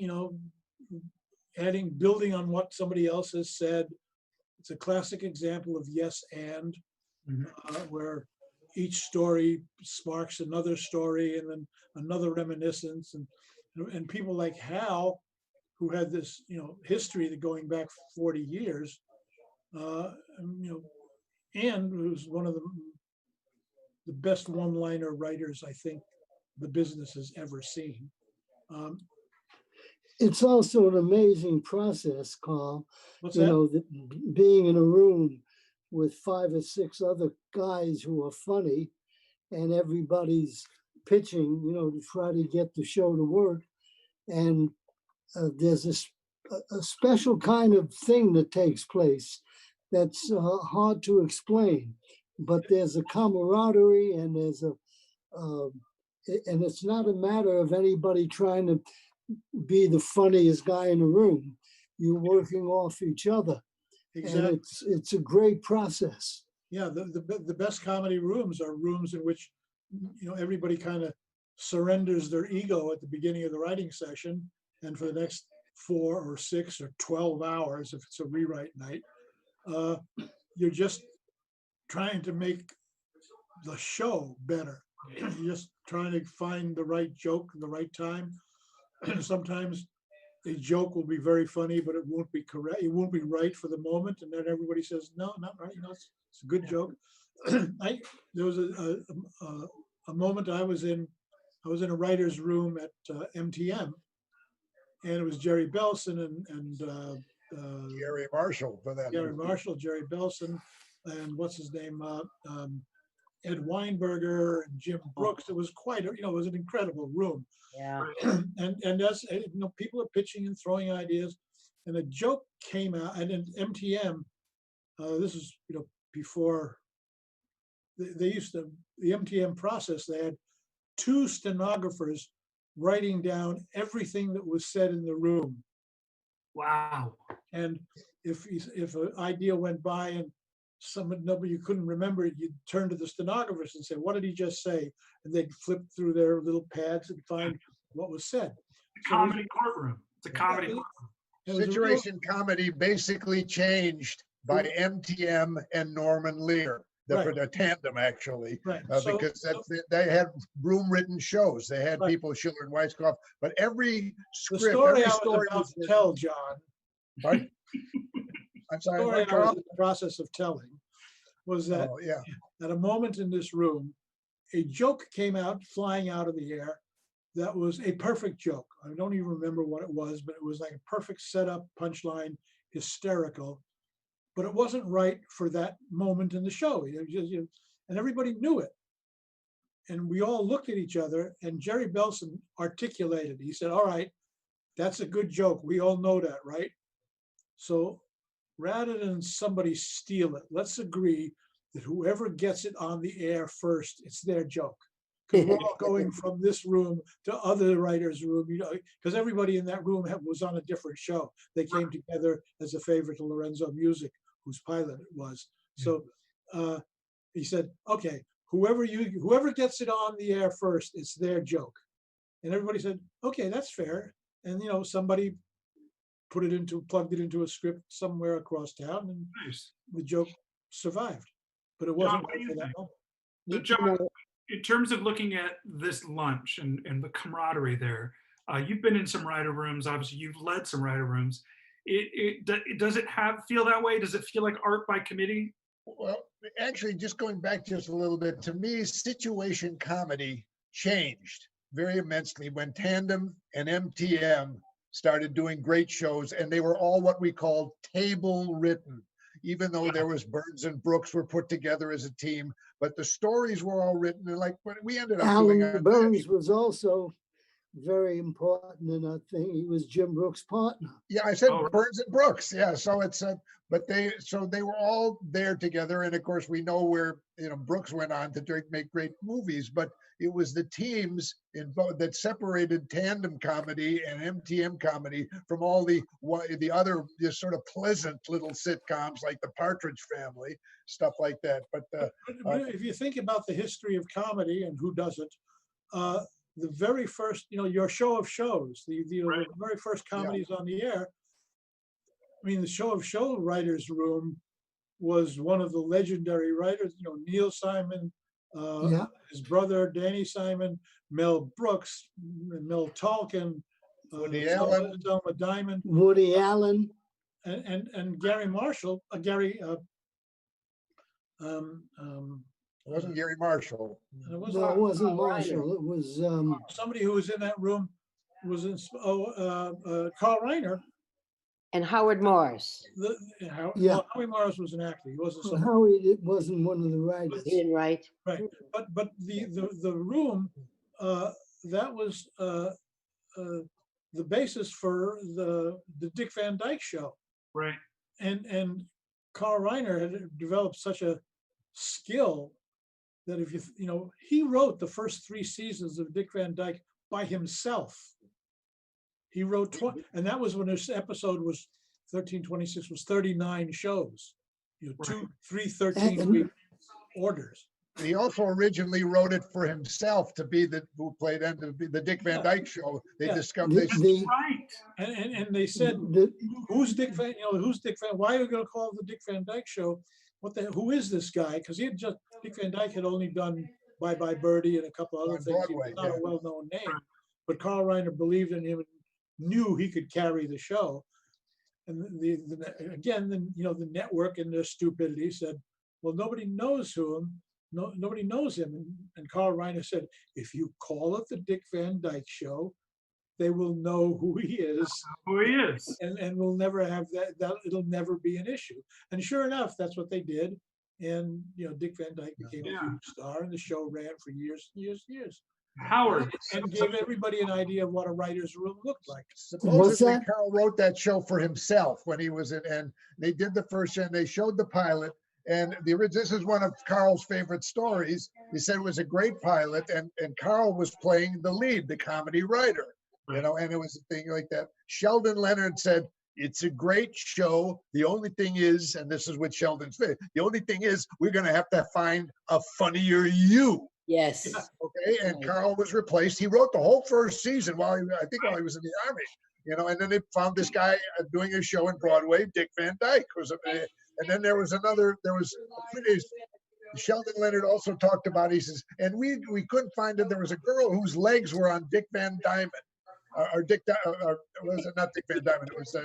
building on what somebody else has said. It's a classic example of yes and, where each story sparks another story and then another reminiscence. And people like Hal, who had this, history that going back 40 years, and who's one of the best one-liner writers I think the business has ever seen. It's also an amazing process, Carl. What's that? Being in a room with 5 or 6 other guys who are funny, and everybody's pitching, to try to get the show to work. And there's a special kind of thing that takes place that's hard to explain. But there's a camaraderie, and and it's not a matter of anybody trying to be the funniest guy in the room. You're working off each other. Exactly. And it's a great process. Yeah, the best comedy rooms are rooms in which, everybody kind of surrenders their ego at the beginning of the writing session, and for the next 4 or 6 or 12 hours, if it's a rewrite night, you're just trying to make the show better. You're just trying to find the right joke, the right time. Sometimes a joke will be very funny, but it won't be correct. It won't be right for the moment, and then everybody says, "No, not right." It's a good joke. There was a moment I was in a writer's room at MTM, and it was Jerry Belson and Gary Marshall for that. Gary Marshall, Jerry Belson, and what's his name, Ed Weinberger and Jim Brooks. It was quite, it was an incredible room. Yeah. And as people are pitching and throwing ideas, and a joke came out. And in MTM, this is before they used to, the MTM process. They had 2 stenographers writing down everything that was said in the room. Wow. And if an idea went by and nobody you couldn't remember it, you'd turn to the stenographers and say, "What did he just say?" And they'd flip through their little pads and find what was said. Comedy courtroom. It's a comedy courtroom. Situation comedy basically changed by MTM and Norman Lear. The tandem, actually, because they had room-written shows. They had people, Schiller and Weisskopf, but every script, the story every I was about to tell, John. Pardon? I'm sorry. The story I was in the process of telling was that at a moment in this room, a joke came out, flying out of the air. That was a perfect joke. I don't even remember what it was, but it was like a perfect setup, punchline, hysterical. But it wasn't right for that moment in the show. And everybody knew it. And we all looked at each other, and Jerry Belson articulated. He said, "All right, that's a good joke. We all know that, right? So rather than somebody steal it, let's agree that whoever gets it on the air first, it's their joke. Because we're all going from this room to other writers' room, because everybody in that room was on a different show. They came together as a favor to Lorenzo Music, whose pilot it was. So he said, okay, whoever gets it on the air first, it's their joke. And everybody said, okay, that's fair. And somebody plugged it into a script somewhere across town, and the joke survived. But it wasn't right for that moment. So John, in terms of looking at this lunch and the camaraderie there, you've been in some writer rooms. Obviously, you've led some writer rooms. Does it feel that way? Does it feel like art by committee? Well, actually, just going back just a little bit, to me, situation comedy changed very immensely when Tandem and MTM started doing great shows, and they were all what we called table written, even though there was Burns and Brooks were put together as a team, but the stories were all written. And like we ended up doing Alan Burns was also very important in that thing. He was Jim Brooks' partner. Yeah, I said Burns and Brooks. Yeah, so it's but they were all there together, and of course we know where Brooks went on to make great movies, but it was the teams that separated Tandem comedy and MTM comedy from all the other just sort of pleasant little sitcoms like The Partridge Family, stuff like that. But if you think about the history of comedy, and who doesn't, the very first, your show of shows, the very first comedies on the air. I mean, the show of show writers' room was one of the legendary writers. Neil Simon, his brother Danny Simon, Mel Brooks, Mel Tolkien, Woody Allen, Zelma Diamond, Woody Allen, and Gary Marshall, it wasn't Gary Marshall. It was no, it wasn't Marshall. It was somebody who was in that room. Was in Carl Reiner. And Howard Morris. Howie Morris was an actor. He wasn't. well, Howie wasn't one of the writers. He didn't write. Right, but the room that was the basis for the Dick Van Dyke Show. Right. And Carl Reiner had developed such a skill that if he wrote the first 3 seasons of Dick Van Dyke by himself. He wrote and that was when his episode was 1326 was 39 shows. 2, 3, 13-week orders. He also originally wrote it for himself to be who played the Dick Van Dyke Show. They discovered right. And they said, who's Dick Van? Who's Dick Van? Why are we going to call it the Dick Van Dyke Show? Who is this guy? Because Dick Van Dyke had only done Bye Bye Birdie and a couple other things. Broadway, He was not a well-known name, but Carl Reiner believed in him and knew he could carry the show. And the network and their stupidity said, well, nobody knows nobody knows him. And Carl Reiner said, if you call it the Dick Van Dyke Show, they will know who he is. Who he is. And we'll never have that it'll never be an issue. And sure enough, that's what they did. And Dick Van Dyke became a huge star, and the show ran for years and years and years. Howard. And gave everybody an idea of what a writer's room looked like. Supposedly Carl wrote that show for himself when he was in, and they did the first show, and they showed the pilot. And this is one of Carl's favorite stories. He said it was a great pilot, and Carl was playing the lead, the comedy writer, and it was a thing like that. Sheldon Leonard said, it's a great show. The only thing is, and this is what Sheldon said, the only thing is we're going to have to find a funnier you. Yes. Okay. And Carl was replaced. He wrote the whole first season while he was in the Army, and then they found this guy doing a show in Broadway, Dick Van Dyke and then there was Sheldon Leonard also talked about, he says, and we couldn't find it. There was a girl whose legs were on Dick Van Diamond, or was it not Dick Van Diamond? It was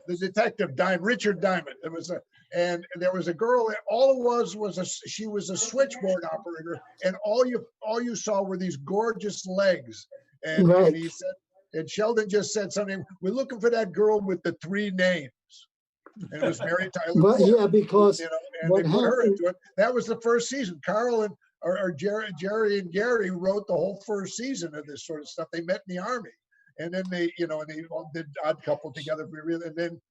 the detective Richard Diamond. It was and there was a girl. All it was she was a switchboard operator, and all you saw were these gorgeous legs. And, and he said, and Sheldon just said something. We're looking for that girl with the 3 names. And it was Mary Tyler. But yeah, because and they put her into it. That was the first season. Carl and Jerry and Gary wrote the whole first season of this sort of stuff. They met in the Army, and then they all did Odd Couple together for real. And then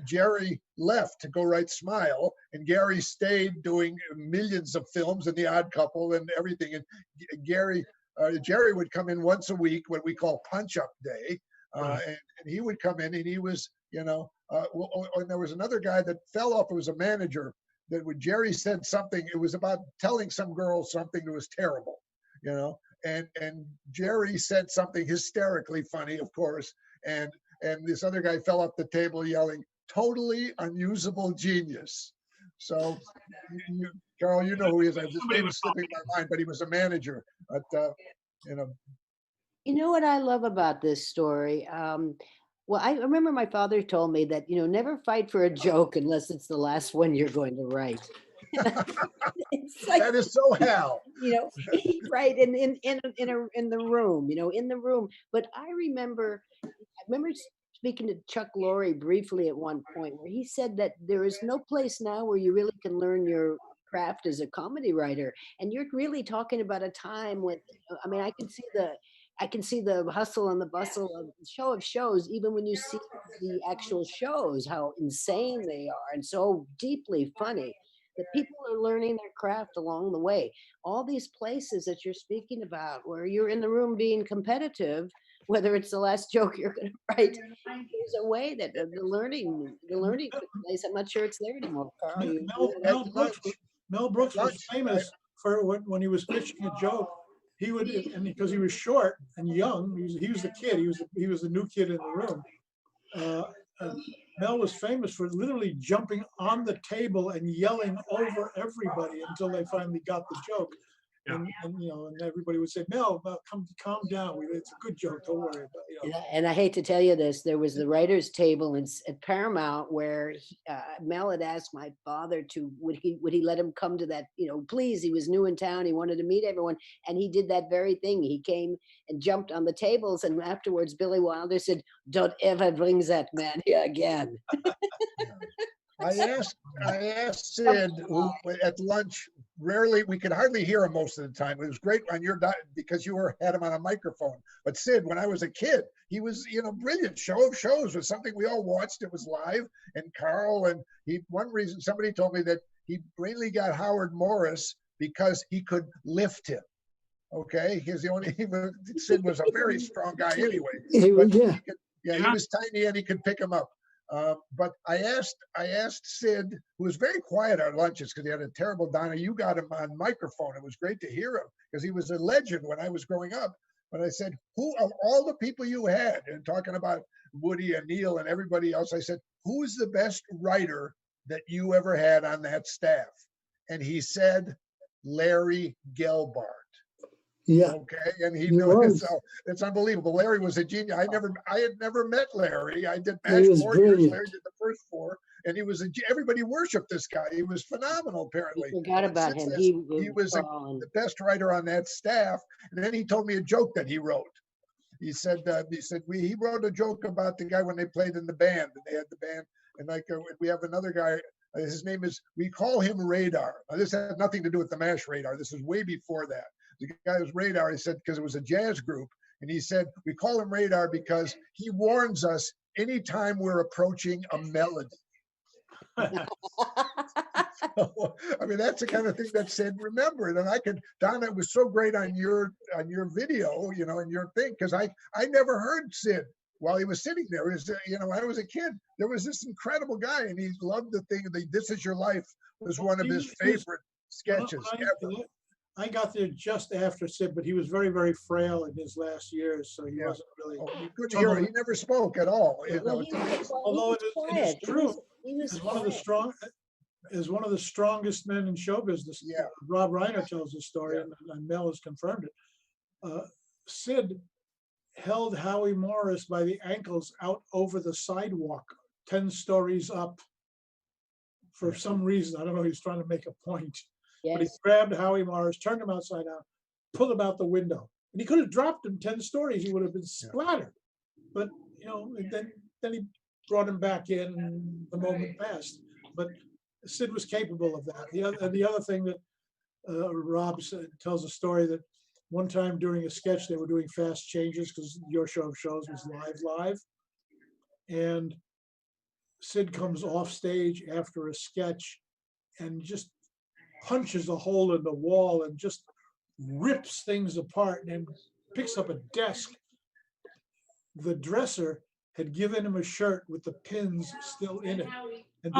Jerry left to go write Smile, and Gary stayed doing millions of films in the Odd Couple and everything. And Jerry would come in once a week, what we call Punch Up Day, and he would come in, and he was, and there was another guy that fell off. It was a manager that when Jerry said something, it was about telling some girl something that was terrible, and Jerry said something hysterically funny, of course, and this other guy fell off the table yelling, "Totally unusable genius." So, Carl, you know who he is. His name is slipping my mind, but he was a manager at, You know what I love about this story? Well, I remember my father told me that, never fight for a joke unless it's the last one you're going to write. It's like, That is so Hal. right in the room, in the room. But I remember speaking to Chuck Lorre briefly at one point where he said that there is no place now where you really can learn your craft as a comedy writer. And you're really talking about a time when, I mean, I can see the hustle and the bustle of the show of shows, even when you see the actual shows, how insane they are and so deeply funny. That people are learning their craft along the way. All these places that you're speaking about, where you're in the room being competitive, whether it's the last joke you're going to write, there's a way that the learning took place. I'm not sure it's there anymore. Carl, Mel, you Mel, At Mel Brooks, lunch, Mel at Brooks was lunch, famous for when he was pitching a joke. He would, and because he was short and young, he was the kid. He was the new kid in the room. Uh, uh, Mel was famous for literally jumping on the table and yelling over everybody until they finally got the joke. Yeah. And everybody would say, Mel, come, calm down. It's a good joke. Don't worry about it. And I hate to tell you this, there was the writers' table at Paramount where Mel had asked my father to would he let him come to that, please, he was new in town, he wanted to meet everyone, and he did that very thing. He came and jumped on the tables, and afterwards Billy Wilder said, "Don't ever bring that man here again." I asked Sid who at lunch. Rarely, we could hardly hear him most of the time. It was great on your because you had him on a microphone. But Sid, when I was a kid, he was brilliant. Show of Shows was something we all watched. It was live. And Carl one reason somebody told me that he mainly got Howard Morris because he could lift him. Okay, Sid was a very strong guy anyway. He was, yeah. He was tiny and he could pick him up. But I asked Sid, who was very quiet at lunches because he had a terrible Donna. You got him on microphone. It was great to hear him because he was a legend when I was growing up. But I said, who of all the people you had, and talking about Woody and Neil and everybody else, I said, who's the best writer that you ever had on that staff? And he said, Larry Gelbart. Yeah. Okay, and he knew it, so it's unbelievable. Larry was a genius. I had never met Larry. I did MASH 4 years. Larry did the first 4, and he was everybody worshipped this guy. He was phenomenal. Apparently, I forgot about him. He was the best writer on that staff. And then he told me a joke that he wrote. He said he wrote a joke about the guy when they played in the band, and they had the band, and we have another guy. His name is, we call him Radar. Now, this had nothing to do with the MASH Radar. This is way before that. The guy was Radar. He said, because it was a jazz group. And he said, we call him Radar because he warns us anytime we're approaching a melody. So, I mean, that's the kind of thing that Sid remembered. And Donna, it was so great on your video, and your thing, because I never heard Sid while he was sitting there. When I was a kid, there was this incredible guy, and he loved the thing. This Is Your Life was one of his favorite sketches ever. I got there just after Sid, but he was very, very frail in his last years, so he wasn't really. You couldn't hear him. He never spoke at all. Although it is true, as one of the strongest men in show business. Yeah. Rob Reiner tells the story, and Mel has confirmed it. Sid held Howie Morris by the ankles out over the sidewalk, 10 stories up. For some reason, I don't know. He was trying to make a point. Yes. But he grabbed Howie Morris, turned him outside out, pulled him out the window. And he could have dropped him 10 stories. He would have been splattered. But, then he brought him back in and the moment passed. But Sid was capable of that. The other thing that Rob tells a story that one time during a sketch, they were doing fast changes because your show of shows was live. And Sid comes off stage after a sketch and just punches a hole in the wall and just rips things apart and picks up a desk. The dresser had given him a shirt with the pins still in it. And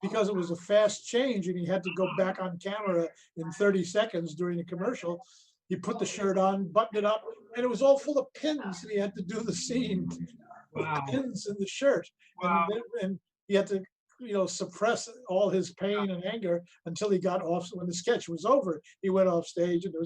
because it was a fast change and he had to go back on camera in 30 seconds during the commercial, he put the shirt on, buttoned it up, and it was all full of pins, and he had to do the scene with pins in the shirt. Wow. And he had to suppress all his pain and anger until he got off. When the sketch was over, he went off stage and there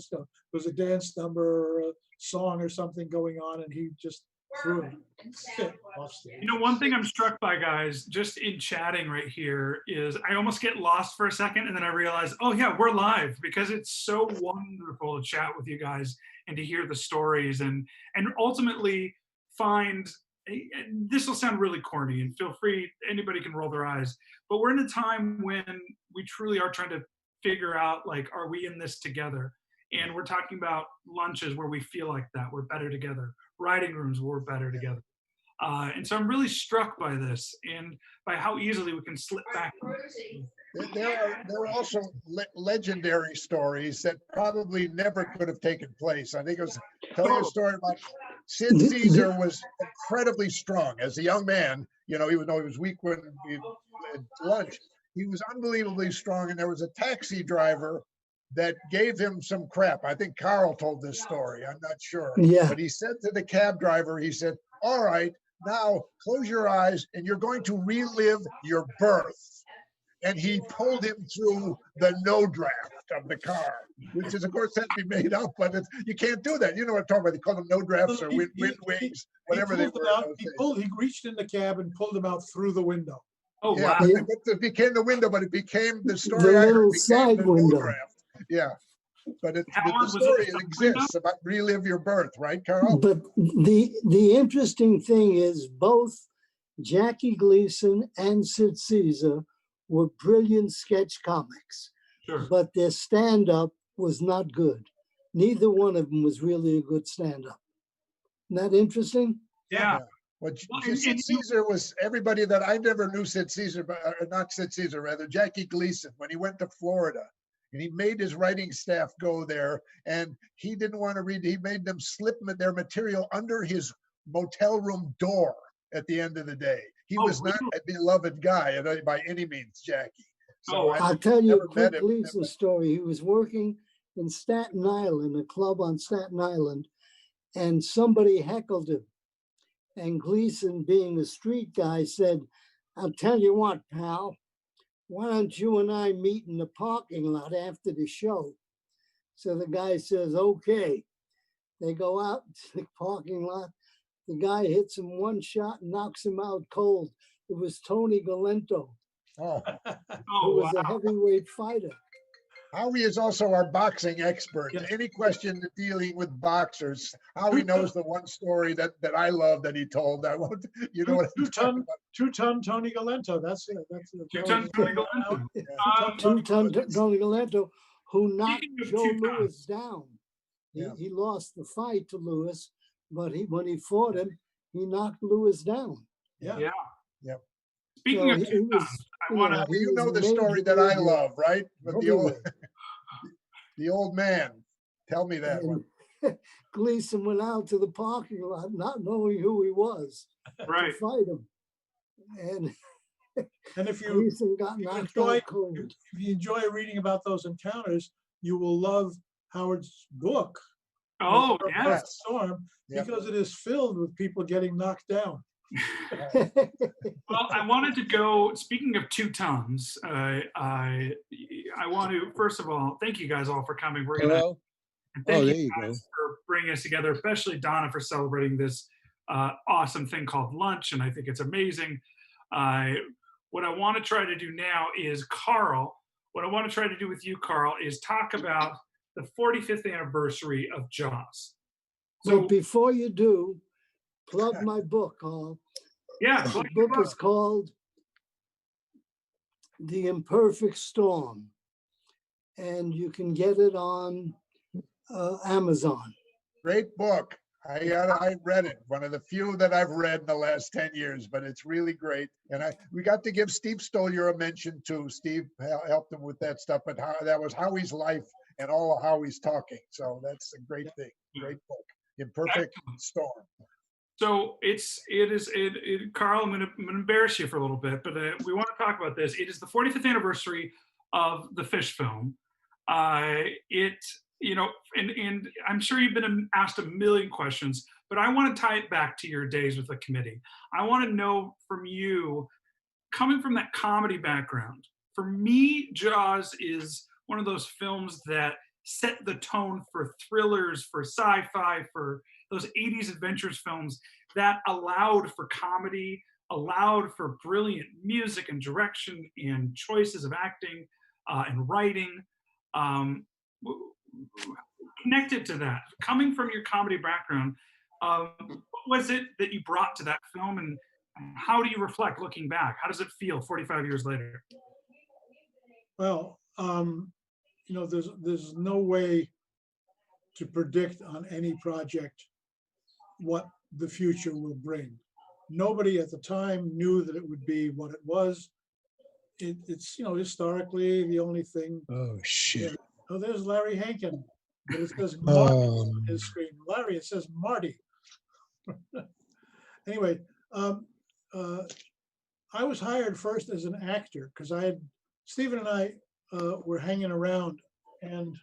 was a dance number or a song or something going on, and he just through and fit off stage. You know, one thing I'm struck by, guys, just in chatting right here, is I almost get lost for a second, and then I realize, oh yeah, we're live, because it's so wonderful to chat with you guys and to hear the stories and ultimately find. This will sound really corny, and feel free, anybody can roll their eyes, but we're in a time when we truly are trying to figure out, like, are we in this together? And we're talking about lunches where we feel like that we're better together, writing rooms where we're better together. And so I'm really struck by this and by how easily we can slip back. There are also legendary stories that probably never could have taken place. I think it was telling a story about Sid Caesar was incredibly strong as a young man. You know, even though he was weak when he had lunch, he was unbelievably strong. And there was a taxi driver that gave him some crap. I think Carl told this story. I'm not sure. Yeah. But he said to the cab driver, he said, all right, now close your eyes and you're going to relive your birth. And he pulled him through the no draft of the car, which is, of course, that to be made up, but you can't do that. You know what I'm talking about? They call them no drafts or wind wings, whatever they were. He reached in the cab and pulled him out through the window. Oh, yeah, wow. but it became the window, but it became the story. The I heard little became side the no window. draft. Yeah, but the Was it story the side exists about relive your birth, right, Carl? But the interesting thing is both Jackie Gleason and Sid Caesar were brilliant sketch comics, Sure. but their stand-up was not good. Neither one of them was really a good stand-up. Isn't that interesting? Yeah. Well, Sid Caesar was everybody that I never knew Sid Caesar, but not Sid Caesar, rather Jackie Gleason, when he went to Florida. And he made his writing staff go there, and he didn't want to read. He made them slip their material under his motel room door at the end of the day. He was not a beloved guy by any means, Jackie. So I'll tell you a quick him, Gleason story. He was working in Staten Island, a club on Staten Island, and somebody heckled him. And Gleason, being a street guy, said, I'll tell you what, pal, why don't you and I meet in the parking lot after the show? So the guy says, okay. They go out to the parking lot. The guy hits him one shot and knocks him out cold. It was Tony Galento, Oh, who was a heavyweight fighter. Howie is also our boxing expert. Yes. Any question dealing with boxers, Howie knows the one story that I love that he told. I won't, you know what I'm talking about. Two-ton Tony Galento. That's it. Two-ton Tony Galento. Two-ton Tony Galento, who knocked Speaking of Joe two-tons. Louis down. He lost the fight to Louis, but when he fought him, he knocked Louis down. Yeah. Yep. Speaking of he two was, tons, I want to. Well, you was know the story that I love, right? With the old man. Tell me that one. Gleason went out to the parking lot not knowing who he was Right. to fight him. And if you Gleason got knocked out cold. If you enjoy reading about those encounters, you will love Howard's book. Oh, Perfect yes. Storm, Yep. because it is filled with people getting knocked down. Well, I wanted to go, speaking of two tons, I want to, first of all, thank you guys all for coming. We're going to, thank you guys for bringing us together, especially Donna for celebrating this awesome thing called lunch. And I think it's amazing. What I want to try to do now is what I want to try to do with you, Carl, is talk about the 45th anniversary of Jaws. So before you do, plug my book, Carl. Yeah. The book is called The Imperfect Storm, and you can get it on Amazon. Great book. I read it. One of the few that I've read in the last 10 years, but it's really great. And we got to give Steve Stolier a mention too. Steve helped him with that stuff, but that was Howie's life and all of Howie's talking. So that's a great thing. Great book. Imperfect Storm. So Carl, I'm going to embarrass you for a little bit, but we want to talk about this. It is the 45th anniversary of the Fish film. And I'm sure you've been asked a million questions, but I want to tie it back to your days with the committee. I want to know from you, coming from that comedy background, for me, Jaws is one of those films that set the tone for thrillers, for sci-fi, for those 80s adventures films that allowed for comedy, allowed for brilliant music and direction and choices of acting and writing. Um, Connected to that, coming from your comedy background, what was it that you brought to that film, and how do you reflect looking back? How does it feel 45 years later? Well, there's no way to predict on any project what the future will bring. Nobody at the time knew that it would be what it was. It's historically the only thing. Oh shit! Oh, there's Larry Hankin, but it says Marty on his screen. Larry, it says Marty. Anyway, I was hired first as an actor because Stephen and I were hanging around and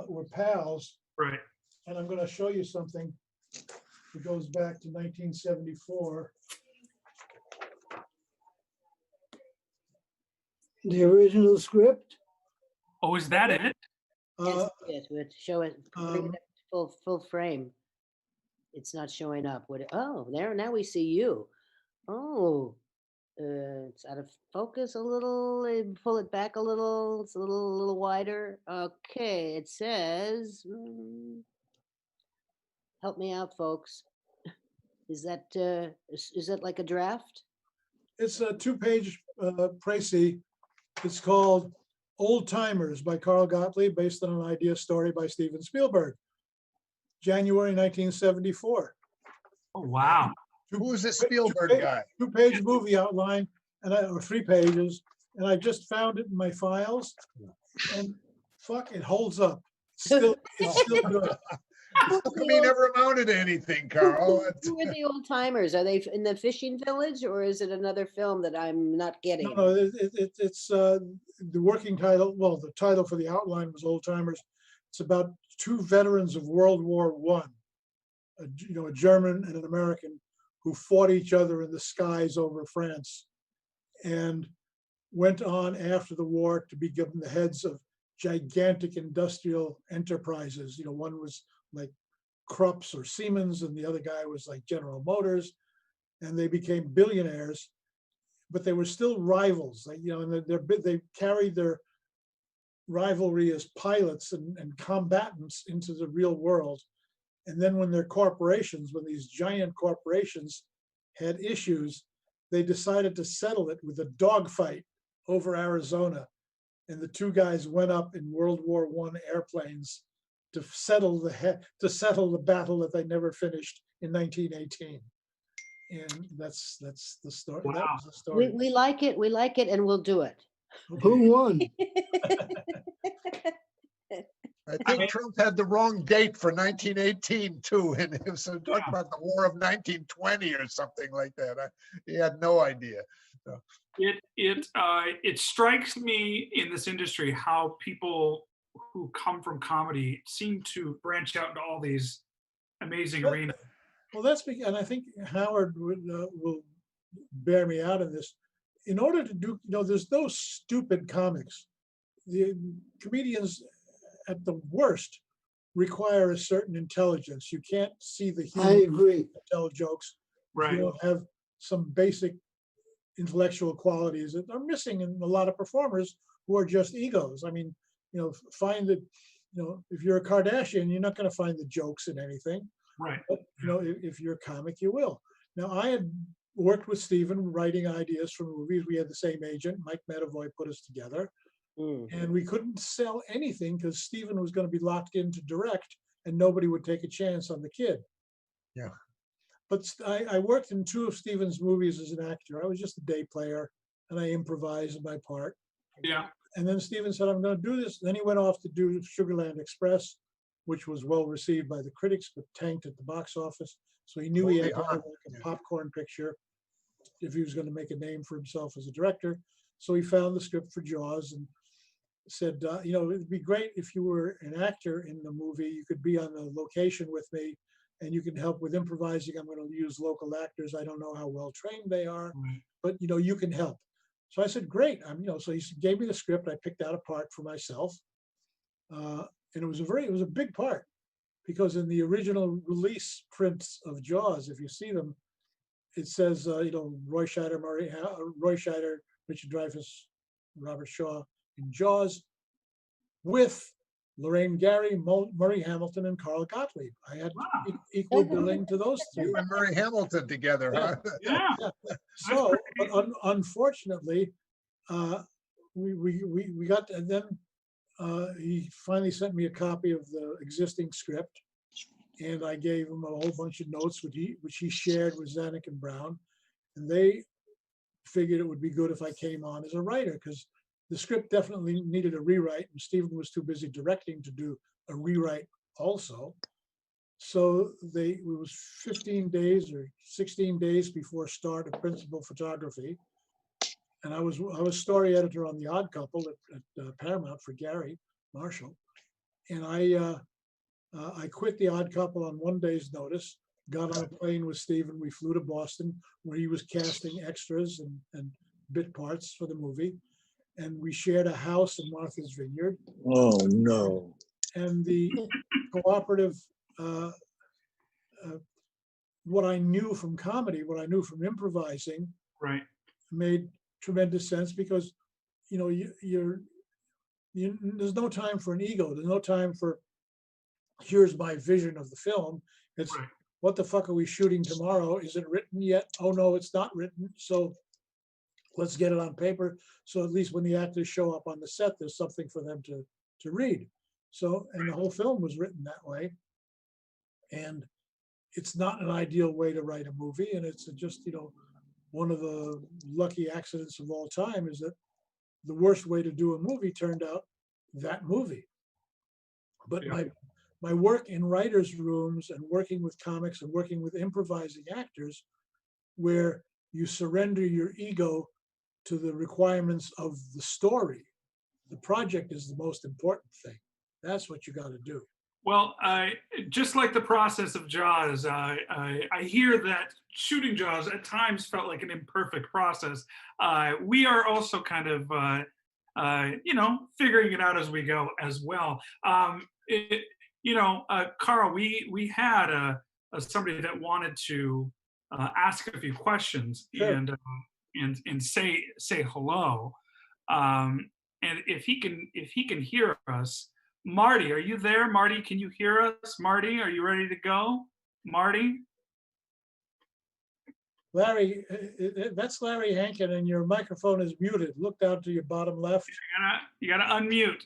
were pals. Right. And I'm going to show you something that goes back to 1974. The original script? Oh, is that it? Yes, we have to show it, bring it up to full frame. It's not showing up. Oh, there, now we see you. Oh, it's out of focus a little. Pull it back a little. It's a little wider. Okay, it says, help me out, folks. Is that like a draft? It's a 2-page précis. It's called Old Timers by Carl Gottlieb, based on an idea story by Steven Spielberg. January 1974. Oh, wow. Who's this Spielberg guy? 2-page movie outline, or 3 pages, and I just found it in my files, and fuck, it holds up. It's still good. How come he never amounted to anything, Carl? Who are the Old Timers? Are they in the fishing village, or is it another film that I'm not getting? No, it's the working title. Well, the title for the outline was Old Timers. It's about 2 veterans of World War I, a German and an American, who fought each other in the skies over France, and went on after the war to be given the heads of gigantic industrial enterprises. One was like Krupp's or Siemens, and the other guy was like General Motors, and they became billionaires, but they were still rivals. And they carried their rivalry as pilots and combatants into the real world. And then when when these giant corporations had issues, they decided to settle it with a dogfight over Arizona. And the 2 guys went up in World War I airplanes to settle the battle that they never finished in 1918. And that's the story. Wow. That was the story. We like it, and we'll do it. Who won? I think Trump had the wrong date for 1918 too, and it was talking about the War of 1920 or something like that. He had no idea. So. It strikes me in this industry how people who come from comedy seem to branch out into all these amazing arenas. Well, and I think Howard will bear me out in this. In order to do, there's no stupid comics. The comedians, at the worst, require a certain intelligence. You can't see the humor. I agree. Tell jokes. Right. You don't have some basic intellectual qualities that are missing in a lot of performers who are just egos. I mean, find that, if you're a Kardashian, you're not going to find the jokes in anything. Right. But, if you're a comic, you will. Now, I had worked with Stephen writing ideas for movies. We had the same agent, Mike Medavoy, put us together. And we couldn't sell anything because Stephen was going to be locked in to direct, and nobody would take a chance on the kid. Yeah. But I worked in 2 of Stephen's movies as an actor. I was just a day player, and I improvised my part. Yeah. And then Stephen said, I'm going to do this. Then he went off to do Sugarland Express, which was well received by the critics, but tanked at the box office. So he knew he had to have like a popcorn picture if he was going to make a name for himself as a director. So he found the script for Jaws and said, it'd be great if you were an actor in the movie. You could be on the location with me, and you can help with improvising. I'm going to use local actors. I don't know how well trained they are, but you can help. So I said, great. So he gave me the script. I picked out a part for myself, and it was a big part. because in the original release prints of Jaws, if you see them, it says, Roy Scheider, Richard Dreyfuss, Robert Shaw in Jaws, with Lorraine Gary, Murray Hamilton, and Carl Gottlieb. I had equal billing to those three. You and Murray Hamilton together, huh? Yeah. So, but unfortunately, we got, and then he finally sent me a copy of the existing script, and I gave him a whole bunch of notes, which he shared with Zanuck and Brown, and they figured it would be good if I came on as a writer, because the script definitely needed a rewrite, and Stephen was too busy directing to do a rewrite also. So it was 15 days or 16 days before start of principal photography. And I was story editor on The Odd Couple at Paramount for Gary Marshall. And I quit The Odd Couple on one day's notice, got on a plane with Stephen. We flew to Boston, where he was casting extras and bit parts for the movie. And we shared a house in Martha's Vineyard. Oh, no. And the cooperative, what I knew from comedy, what I knew from improvising, right, made tremendous sense, because there's no time for an ego. There's no time for, here's my vision of the film. It's right. What the fuck are we shooting tomorrow? Is it written yet? Oh no, it's not written. So let's get it on paper. So at least when the actors show up on the set, there's something for them to read. So, and the whole film was written that way. And it's not an ideal way to write a movie. And it's just, one of the lucky accidents of all time is that the worst way to do a movie turned out that movie. But Yeah. my work in writers' rooms and working with comics and working with improvising actors, where you surrender your ego to the requirements of the story. The project is the most important thing. That's what you got to do. Well, just like the process of Jaws, I hear that shooting Jaws at times felt like an imperfect process. We are also kind of, figuring it out as we go as well. Carl, we had somebody that wanted to ask a few questions. Sure. and say hello. And if he can hear us, Marty, are you there? Marty, can you hear us? Marty, are you ready to go? Marty? Larry, that's Larry Hankin, and your microphone is muted. Look down to your bottom left. You gotta unmute.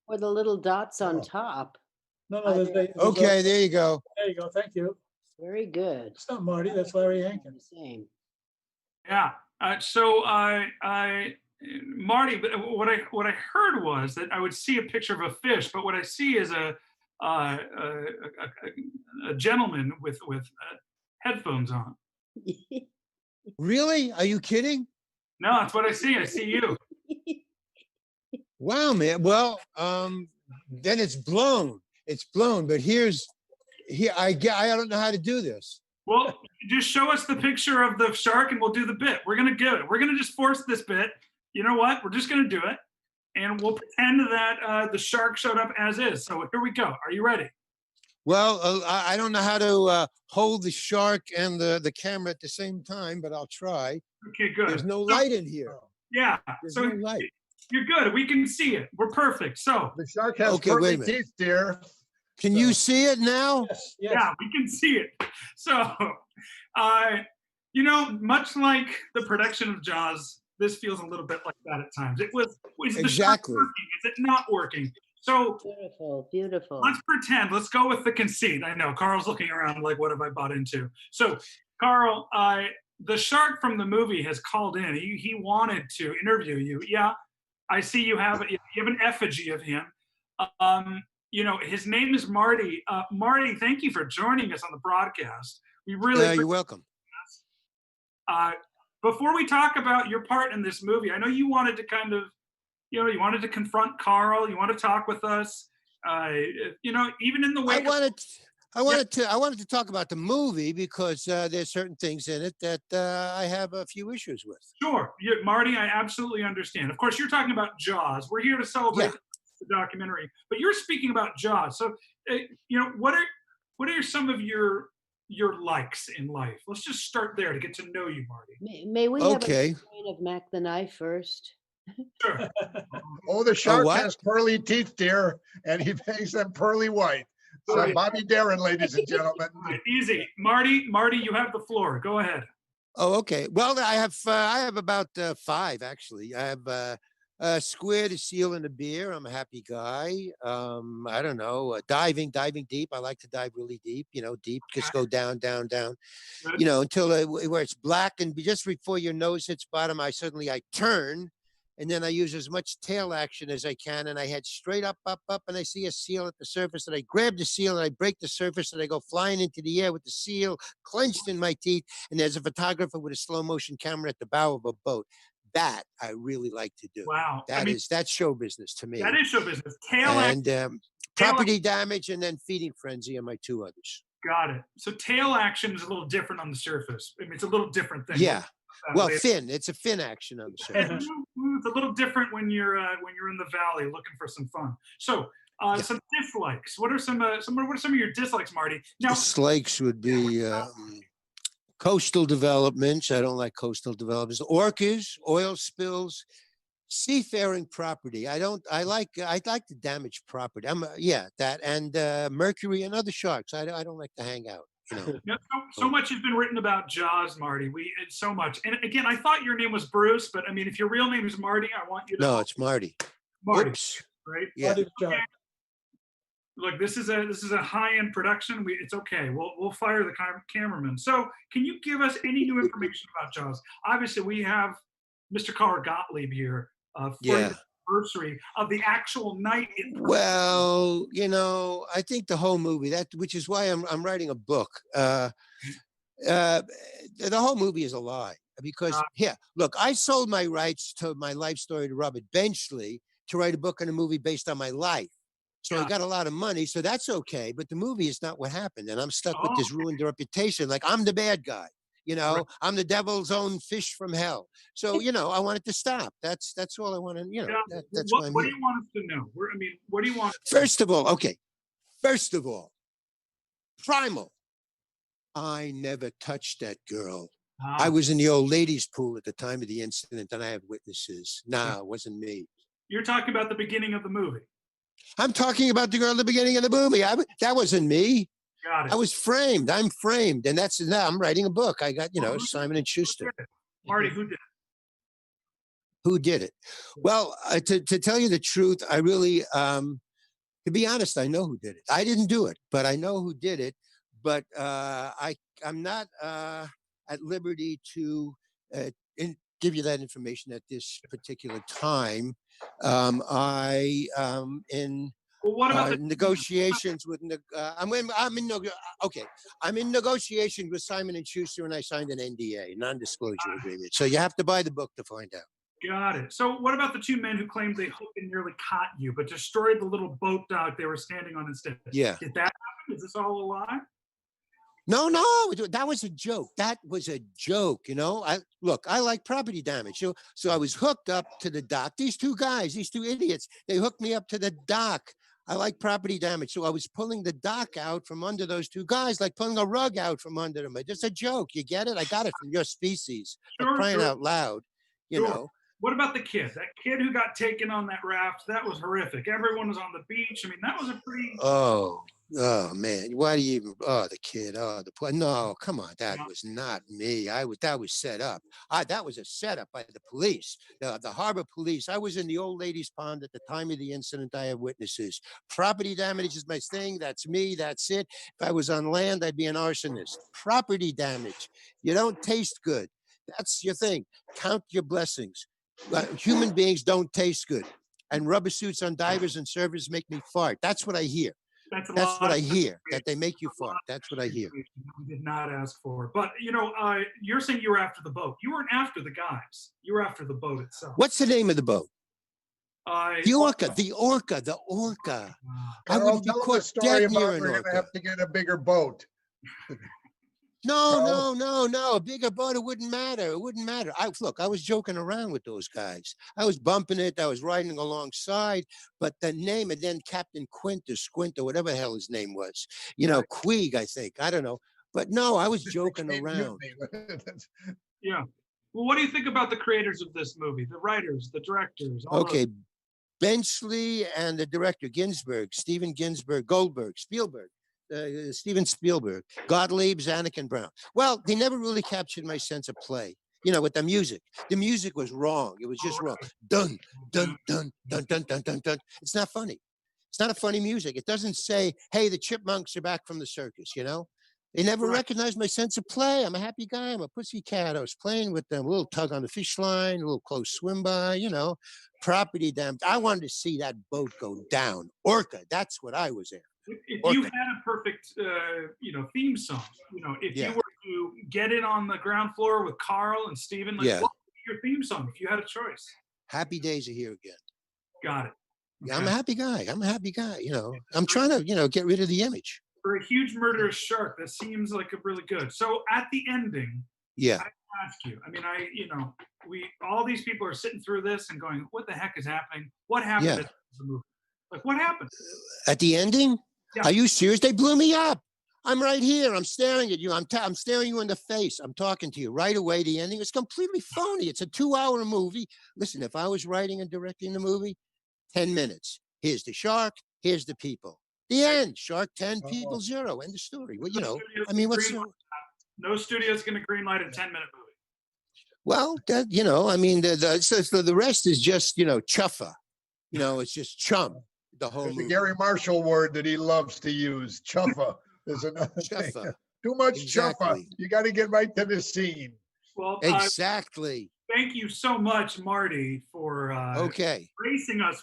Or the little dots on top. No, Okay, there you go. There you go. Thank you. Very good. It's not Marty. That's Larry Hankin. The same. Yeah. So Marty, but what I heard was that I would see a picture of a fish, but what I see is a gentleman with headphones on. Really? Are you kidding? No, that's what I see. I see you. Wow, man. Well, then it's blown. It's blown. But here. I don't know how to do this. Well, just show us the picture of the shark, and we'll do the bit. We're gonna do it. We're gonna just force this bit. You know what? We're just gonna do it, and we'll pretend that the shark showed up as is. So here we go. Are you ready? Well, I don't know how to hold the shark and the camera at the same time, but I'll try. Okay, good. There's no light in here. Yeah. There's So no light. you're good. We can see it. We're perfect. So The shark has Okay, wait a pearly minute. teeth, dear. Can you see it now? Yes, yes. yeah, we can see it. So, much like the production of Jaws, this feels a little bit like that at times. Is the shark Exactly. working? Is it not working? So Beautiful, beautiful. let's pretend. Let's go with the conceit. I know Carl's looking around like, what have I bought into? So, Carl, the shark from the movie has called in. He wanted to interview you. Yeah, I see you have an effigy of him. His name is Marty. Marty, thank you for joining us on the broadcast. We really You're welcome. Before we talk about your part in this movie, I know you wanted to kind of, you wanted to confront Carl. You want to talk with us. Even in the way I wanted to talk about the movie because there's certain things in it that I have a few issues with. Sure, Marty, I absolutely understand. Of course, you're talking about Jaws. We're here to celebrate the documentary. But you're speaking about Jaws. So, what are some of your likes in life? Let's just start there to get to know you, Marty. May we have a Okay. strain of Mac the Knife first? Sure. Oh, the shark what? has pearly teeth, dear, and he makes them pearly white. So Right. Bobby Darin, ladies and gentlemen. Right, easy. Marty, you have the floor. Go ahead. Oh, okay. Well, I have about 5 actually. I have a squid, a seal, and a beer. I'm a happy guy. I don't know, diving deep. I like to dive really deep. Deep. Just go down, down, down. Good. Until where it's black, and just before your nose hits bottom, I turn. And then I use as much tail action as I can, and I head straight up, and I see a seal at the surface, and I grab the seal, and I break the surface, and I go flying into the air with the seal clenched in my teeth, and there's a photographer with a slow motion camera at the bow of a boat. That I really like to do. Wow. That's show business to me. That is show business. Tail action. And property damage, and then feeding frenzy are my 2 others. Got it. So tail action is a little different on the surface. I mean, it's a little different thing. Yeah. Well, fin. It's a fin action on the surface. It's a little different when you're in the valley looking for some fun. So, some dislikes. What are some of your dislikes, Marty? Now, dislikes would be coastal developments. I don't like coastal developments. Orcas, oil spills, seafaring property. I like to damage property. That and mercury and other sharks. I don't like to hang out. So much has been written about Jaws, Marty. It's so much. And again, I thought your name was Bruce, but I mean, if your real name is Marty, I want you to. No, it's Marty. Marty, Oops. right? Yeah. Okay. Look, this is a high-end production. It's okay. We'll fire the cameraman. So, can you give us any new information about Jaws? Obviously, we have Mr. Carl Gottlieb here for the anniversary of the actual night. Well, I think the whole movie, which is why I'm writing a book. The whole movie is a lie because look, I sold my rights to my life story to Robert Benchley to write a book and a movie based on my life. So I got a lot of money, so that's okay. But the movie is not what happened, and I'm stuck with this ruined reputation. Like I'm the bad guy. Right. I'm the devil's own fish from hell. So, I want it to stop. That's all I want to, that's why I'm what here. do you want us to know? What do you want? First of all, primal. I never touched that girl. I was in the old ladies' pool at the time of the incident, and I have witnesses. No, it wasn't me. You're talking about the beginning of the movie. I'm talking about the girl at the beginning of the movie. That wasn't me. Got it. I was framed. I'm framed, and I'm writing a book. I got, Simon and Schuster. Marty, who did it? Who did it? Well, to tell you the truth, I really, to be honest, I know who did it. I didn't do it, but I know who did it. But I'm not at liberty to give you that information at this particular time. I am in what about negotiations with. I'm in negotiation with Simon and Schuster, and I signed an NDA, non-disclosure agreement. So you have to buy the book to find out. Got it. So what about the 2 men who claimed they hooked and nearly caught you, but destroyed the little boat dock they were standing on instead? Yeah. Did that happen? Is this all a lie? No, that was a joke. That was a joke. I like property damage. So I was hooked up to the dock. These 2 guys, these 2 idiots, they hooked me up to the dock. I like property damage. So I was pulling the dock out from under those 2 guys, like pulling a rug out from under them. It's a joke. You get it? I got it from your species. Sure, crying out loud, you know. What about the kid? That kid who got taken on that raft, that was horrific. Everyone was on the beach. I mean, that was a pretty... Oh man, why do you even, the kid, no, come on, that was not me. That was set up. That was a setup by the police, the harbor police. I was in the old ladies' pond at the time of the incident. I have witnesses. Property damage is my thing. That's me. That's it. If I was on land, I'd be an arsonist. Property damage. You don't taste good. That's your thing. Count your blessings. Human beings don't taste good. And rubber suits on divers and surfers make me fart. That's what I hear. That's what I hear, that they make you fart. That's what I hear. We did not ask for. But, you're saying you were after the boat. You weren't after the guys. You were after the boat itself. What's the name of the boat? The orca. I wouldn't be caught dead near an orca. We're going to have to get a bigger boat. No. A bigger boat, it wouldn't matter. It wouldn't matter. Look, I was joking around with those guys. I was bumping it. I was riding alongside. But the name, and then Captain Quint or Squint or whatever the hell his name was, Queeg, I think. I don't know. But no, I was joking around. Yeah. Well, what do you think about the creators of this movie, the writers, the directors? Okay, Benchley and the director Steven Spielberg, Steven Spielberg, Gottlieb, Zanuck and Brown. Well, they never really captured my sense of play. With the music. The music was wrong. It was just wrong. Dun, dun, dun, dun, dun, dun, dun, dun. It's not funny. It's not a funny music. It doesn't say, hey, the chipmunks are back from the circus, They never recognized my sense of play. I'm a happy guy. I'm a pussy cat. I was playing with them. A little tug on the fish line, a little close swim by, property damage. I wanted to see that boat go down. Orca, that's what I was in. If you had a perfect, theme song, if you were to get in on the ground floor with Carl and Steven, what would be your theme song if you had a choice? Happy Days Are Here Again. Got it. Okay. Yeah, I'm a happy guy. I'm trying to, get rid of the image. For a huge murderous shark, that seems like a really good. So at the ending, I ask you. I mean, all these people are sitting through this and going, "What the heck is happening? What happened at the movie? Like, what happened at the ending? Yeah. Are you serious? They blew me up. I'm right here. I'm staring at you. I'm staring you in the face. I'm talking to you right away. The ending is completely phony. It's a 2-hour movie. Listen, if I was writing and directing the movie, 10 minutes. Here's the shark. Here's the people. The end. Shark 10, people 0. End of story. Well, no studio's going to greenlight a 10-minute movie. Well, the rest is just, chuffa. It's just chum. The whole movie. The Gary Marshall word that he loves to use, chuffa, is another thing. Too much chuffa. You got to get right to the scene. Well, exactly. Thank you so much, Marty, for gracing us.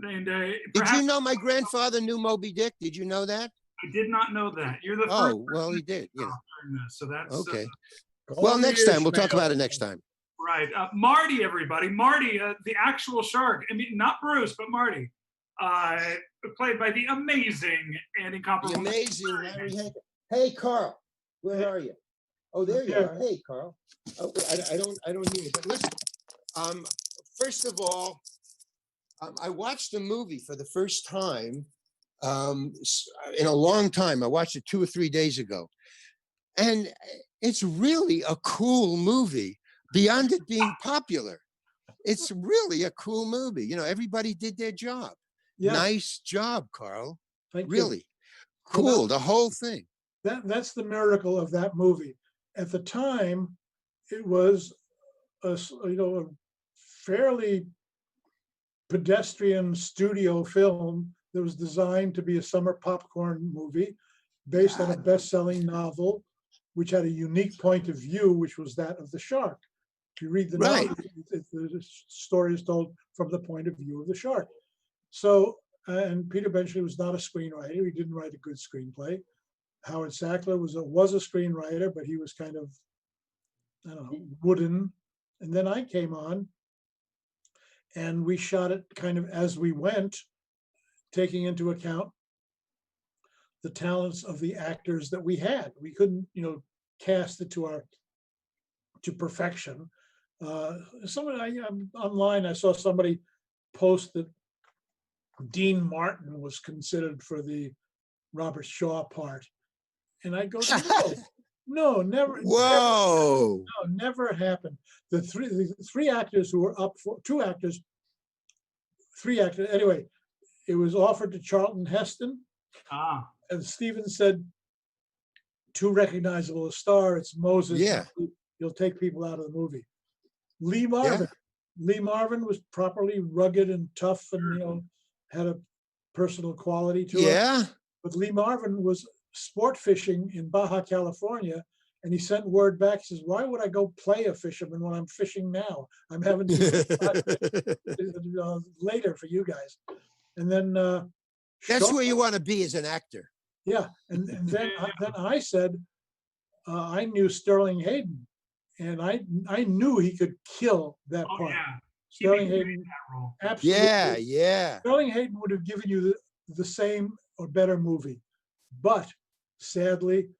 Did you know my grandfather knew Moby Dick? Did you know that? I did not know that. You're the first. Oh, well, he did. Yeah. So that's okay. Well, next time we'll talk about it next time. Right, Marty, everybody. Marty, the actual shark. I mean, not Bruce, but Marty. Played by the amazing and incomparable. The amazing Larry Hankin. Hey, Carl, where are you? Oh, there you are. Hey, Carl. Oh, I don't hear you. But listen, first of all, I watched the movie for the first time in a long time. I watched it 2 or 3 days ago, and it's really a cool movie. Beyond it being popular, it's really a cool movie. Everybody did their job. Yeah. Nice job, Carl. Thank really you. Cool. Well, the whole thing. That's the miracle of that movie. At the time, it was a fairly pedestrian studio film that was designed to be a summer popcorn movie based on a best-selling novel, which had a unique point of view, which was that of the shark. If you read the novel, the story is told from the point of view of the shark. So, and Peter Benchley was not a screenwriter. He didn't write a good screenplay. Howard Sackler was a screenwriter, but he was kind of, wooden. And then I came on, and we shot it kind of as we went, taking into account the talents of the actors that we had. We couldn't, cast it to perfection. Online, I saw somebody post that Dean Martin was considered for the Robert Shaw part, and I go, no, never. Whoa! Never happened. The three actors who were up for 2 actors, 3 actors. Anyway, it was offered to Charlton Heston, and Steven said, too recognizable a star. It's Moses. Yeah, you'll take people out of the movie. Lee Marvin. Yeah. Lee Marvin was properly rugged and tough, and had a personal quality to him. But Lee Marvin was sport fishing in Baja California, and he sent word back. He says, "Why would I go play a fisherman when I'm fishing now? I'm having to later for you guys." And then that's where you want to be as an actor. Yeah, and then I said, I knew Sterling Hayden, and I knew he could kill that part. Yeah. Sterling Hayden, absolutely. Yeah. Sterling Hayden would have given you the same or better movie, but sadly,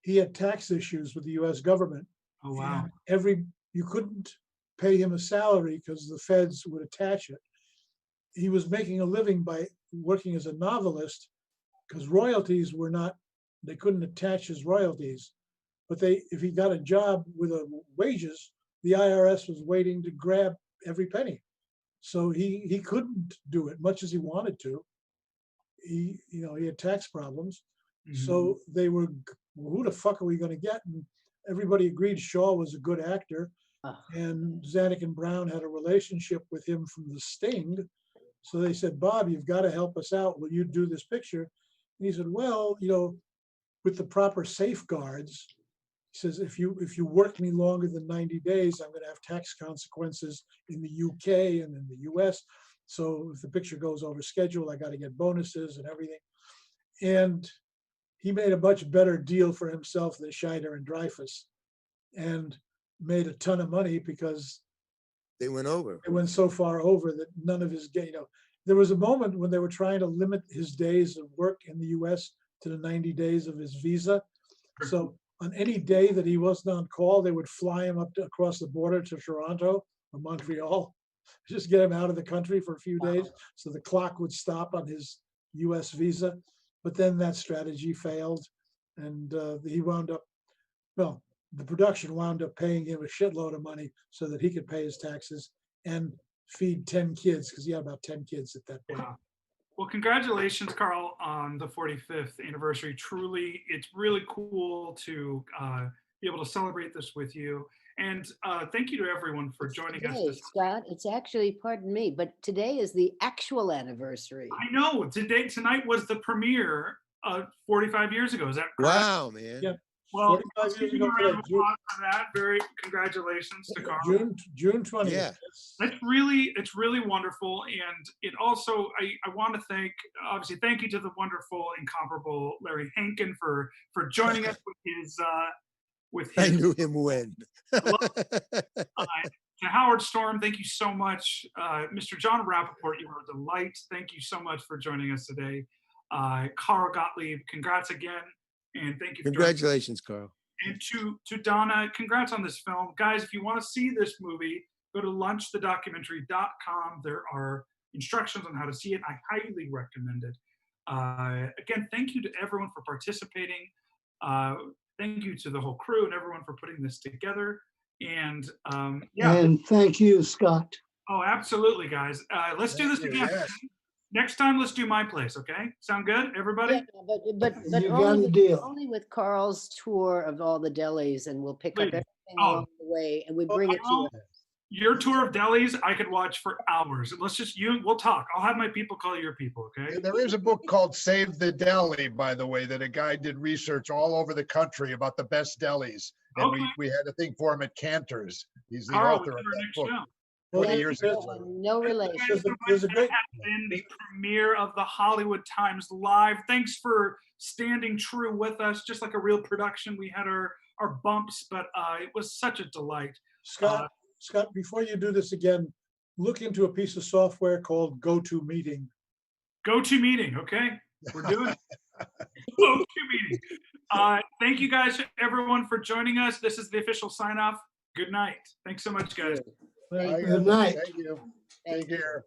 he had tax issues with the US government. Oh, wow. And you couldn't pay him a salary because the feds would attach it. He was making a living by working as a novelist because royalties were not, they couldn't attach his royalties. But if he got a job with wages, the IRS was waiting to grab every penny. So he couldn't do it much as he wanted to. He had tax problems. So they were, well, who the fuck are we going to get? And everybody agreed Shaw was a good actor. And Zanuck and Brown had a relationship with him from The Sting. So they said, Bob, you've got to help us out. Will you do this picture? And he said, well, with the proper safeguards, he says, if you work me longer than 90 days, I'm going to have tax consequences in the UK and in the US. So if the picture goes over schedule, I got to get bonuses and everything. And he made a much better deal for himself than Scheider and Dreyfus, and made a ton of money because They went over. it went so far over that none of his, there was a moment when they were trying to limit his days of work in the US to the 90 days of his visa. So on any day that he wasn't on call, they would fly him across the border to Toronto or Montreal, just get him out of the country for a few days. So the clock would stop on his US visa. But then that strategy failed, and he wound up, well, the production wound up paying him a shitload of money so that he could pay his taxes and feed 10 kids, because he had about 10 kids at that point. Wow. Well, congratulations, Carl, on the 45th anniversary. Truly, it's really cool to be able to celebrate this with you. And thank you to everyone for joining us. Today, Scott, it's actually, pardon me, but today is the actual anniversary. I know. Tonight was the premiere 45 years ago. Is that correct? Wow, man. Yeah. Well, 45 years give you ago a round of today, applause for that. Very congratulations to Carl. June 20th. Yeah. It's really wonderful. And it also, I want to obviously thank you to the wonderful, incomparable Larry Hankin for joining us with his I knew him when. to Howard Storm, thank you so much. Mr. John Rappaport, you are a delight. Thank you so much for joining us today. Carl Gottlieb, congrats again. And thank you. Congratulations, Carl. And to Donna, congrats on this film. Guys, if you want to see this movie, go to lunchthedocumentary.com. There are instructions on how to see it. I highly recommend it. Again, thank you to everyone for participating. Thank you to the whole crew and everyone for putting this together. And yeah. And thank you, Scott. Oh, absolutely, guys. Let's do this again. Yes. Next time, let's do my place, okay? Sound good, everybody? Yeah, but You got a deal. only with Carl's tour of all the delis, and we'll pick up Please. everything along the way, and we bring it to you. Your tour of delis, I could watch for hours. We'll talk. I'll have my people call your people, okay? There is a book called Save the Deli, by the way, that a guy did research all over the country about the best delis. And Okay. we had a thing for him at Cantor's. He's the Carl, author of what's our that next book. show? 20 years ago. No relation. There's a That great, has been the premiere of the Hollywood Times Live. Thanks for standing true with us, just like a real production. We had our bumps, but it was such a delight. Scott, before you do this again, look into a piece of software called GoToMeeting. GoToMeeting, okay? We're doing it. GoToMeeting. Thank you guys, everyone, for joining us. This is the official sign off. Good night. Thanks so much, guys. Good night. Thank you. Take care.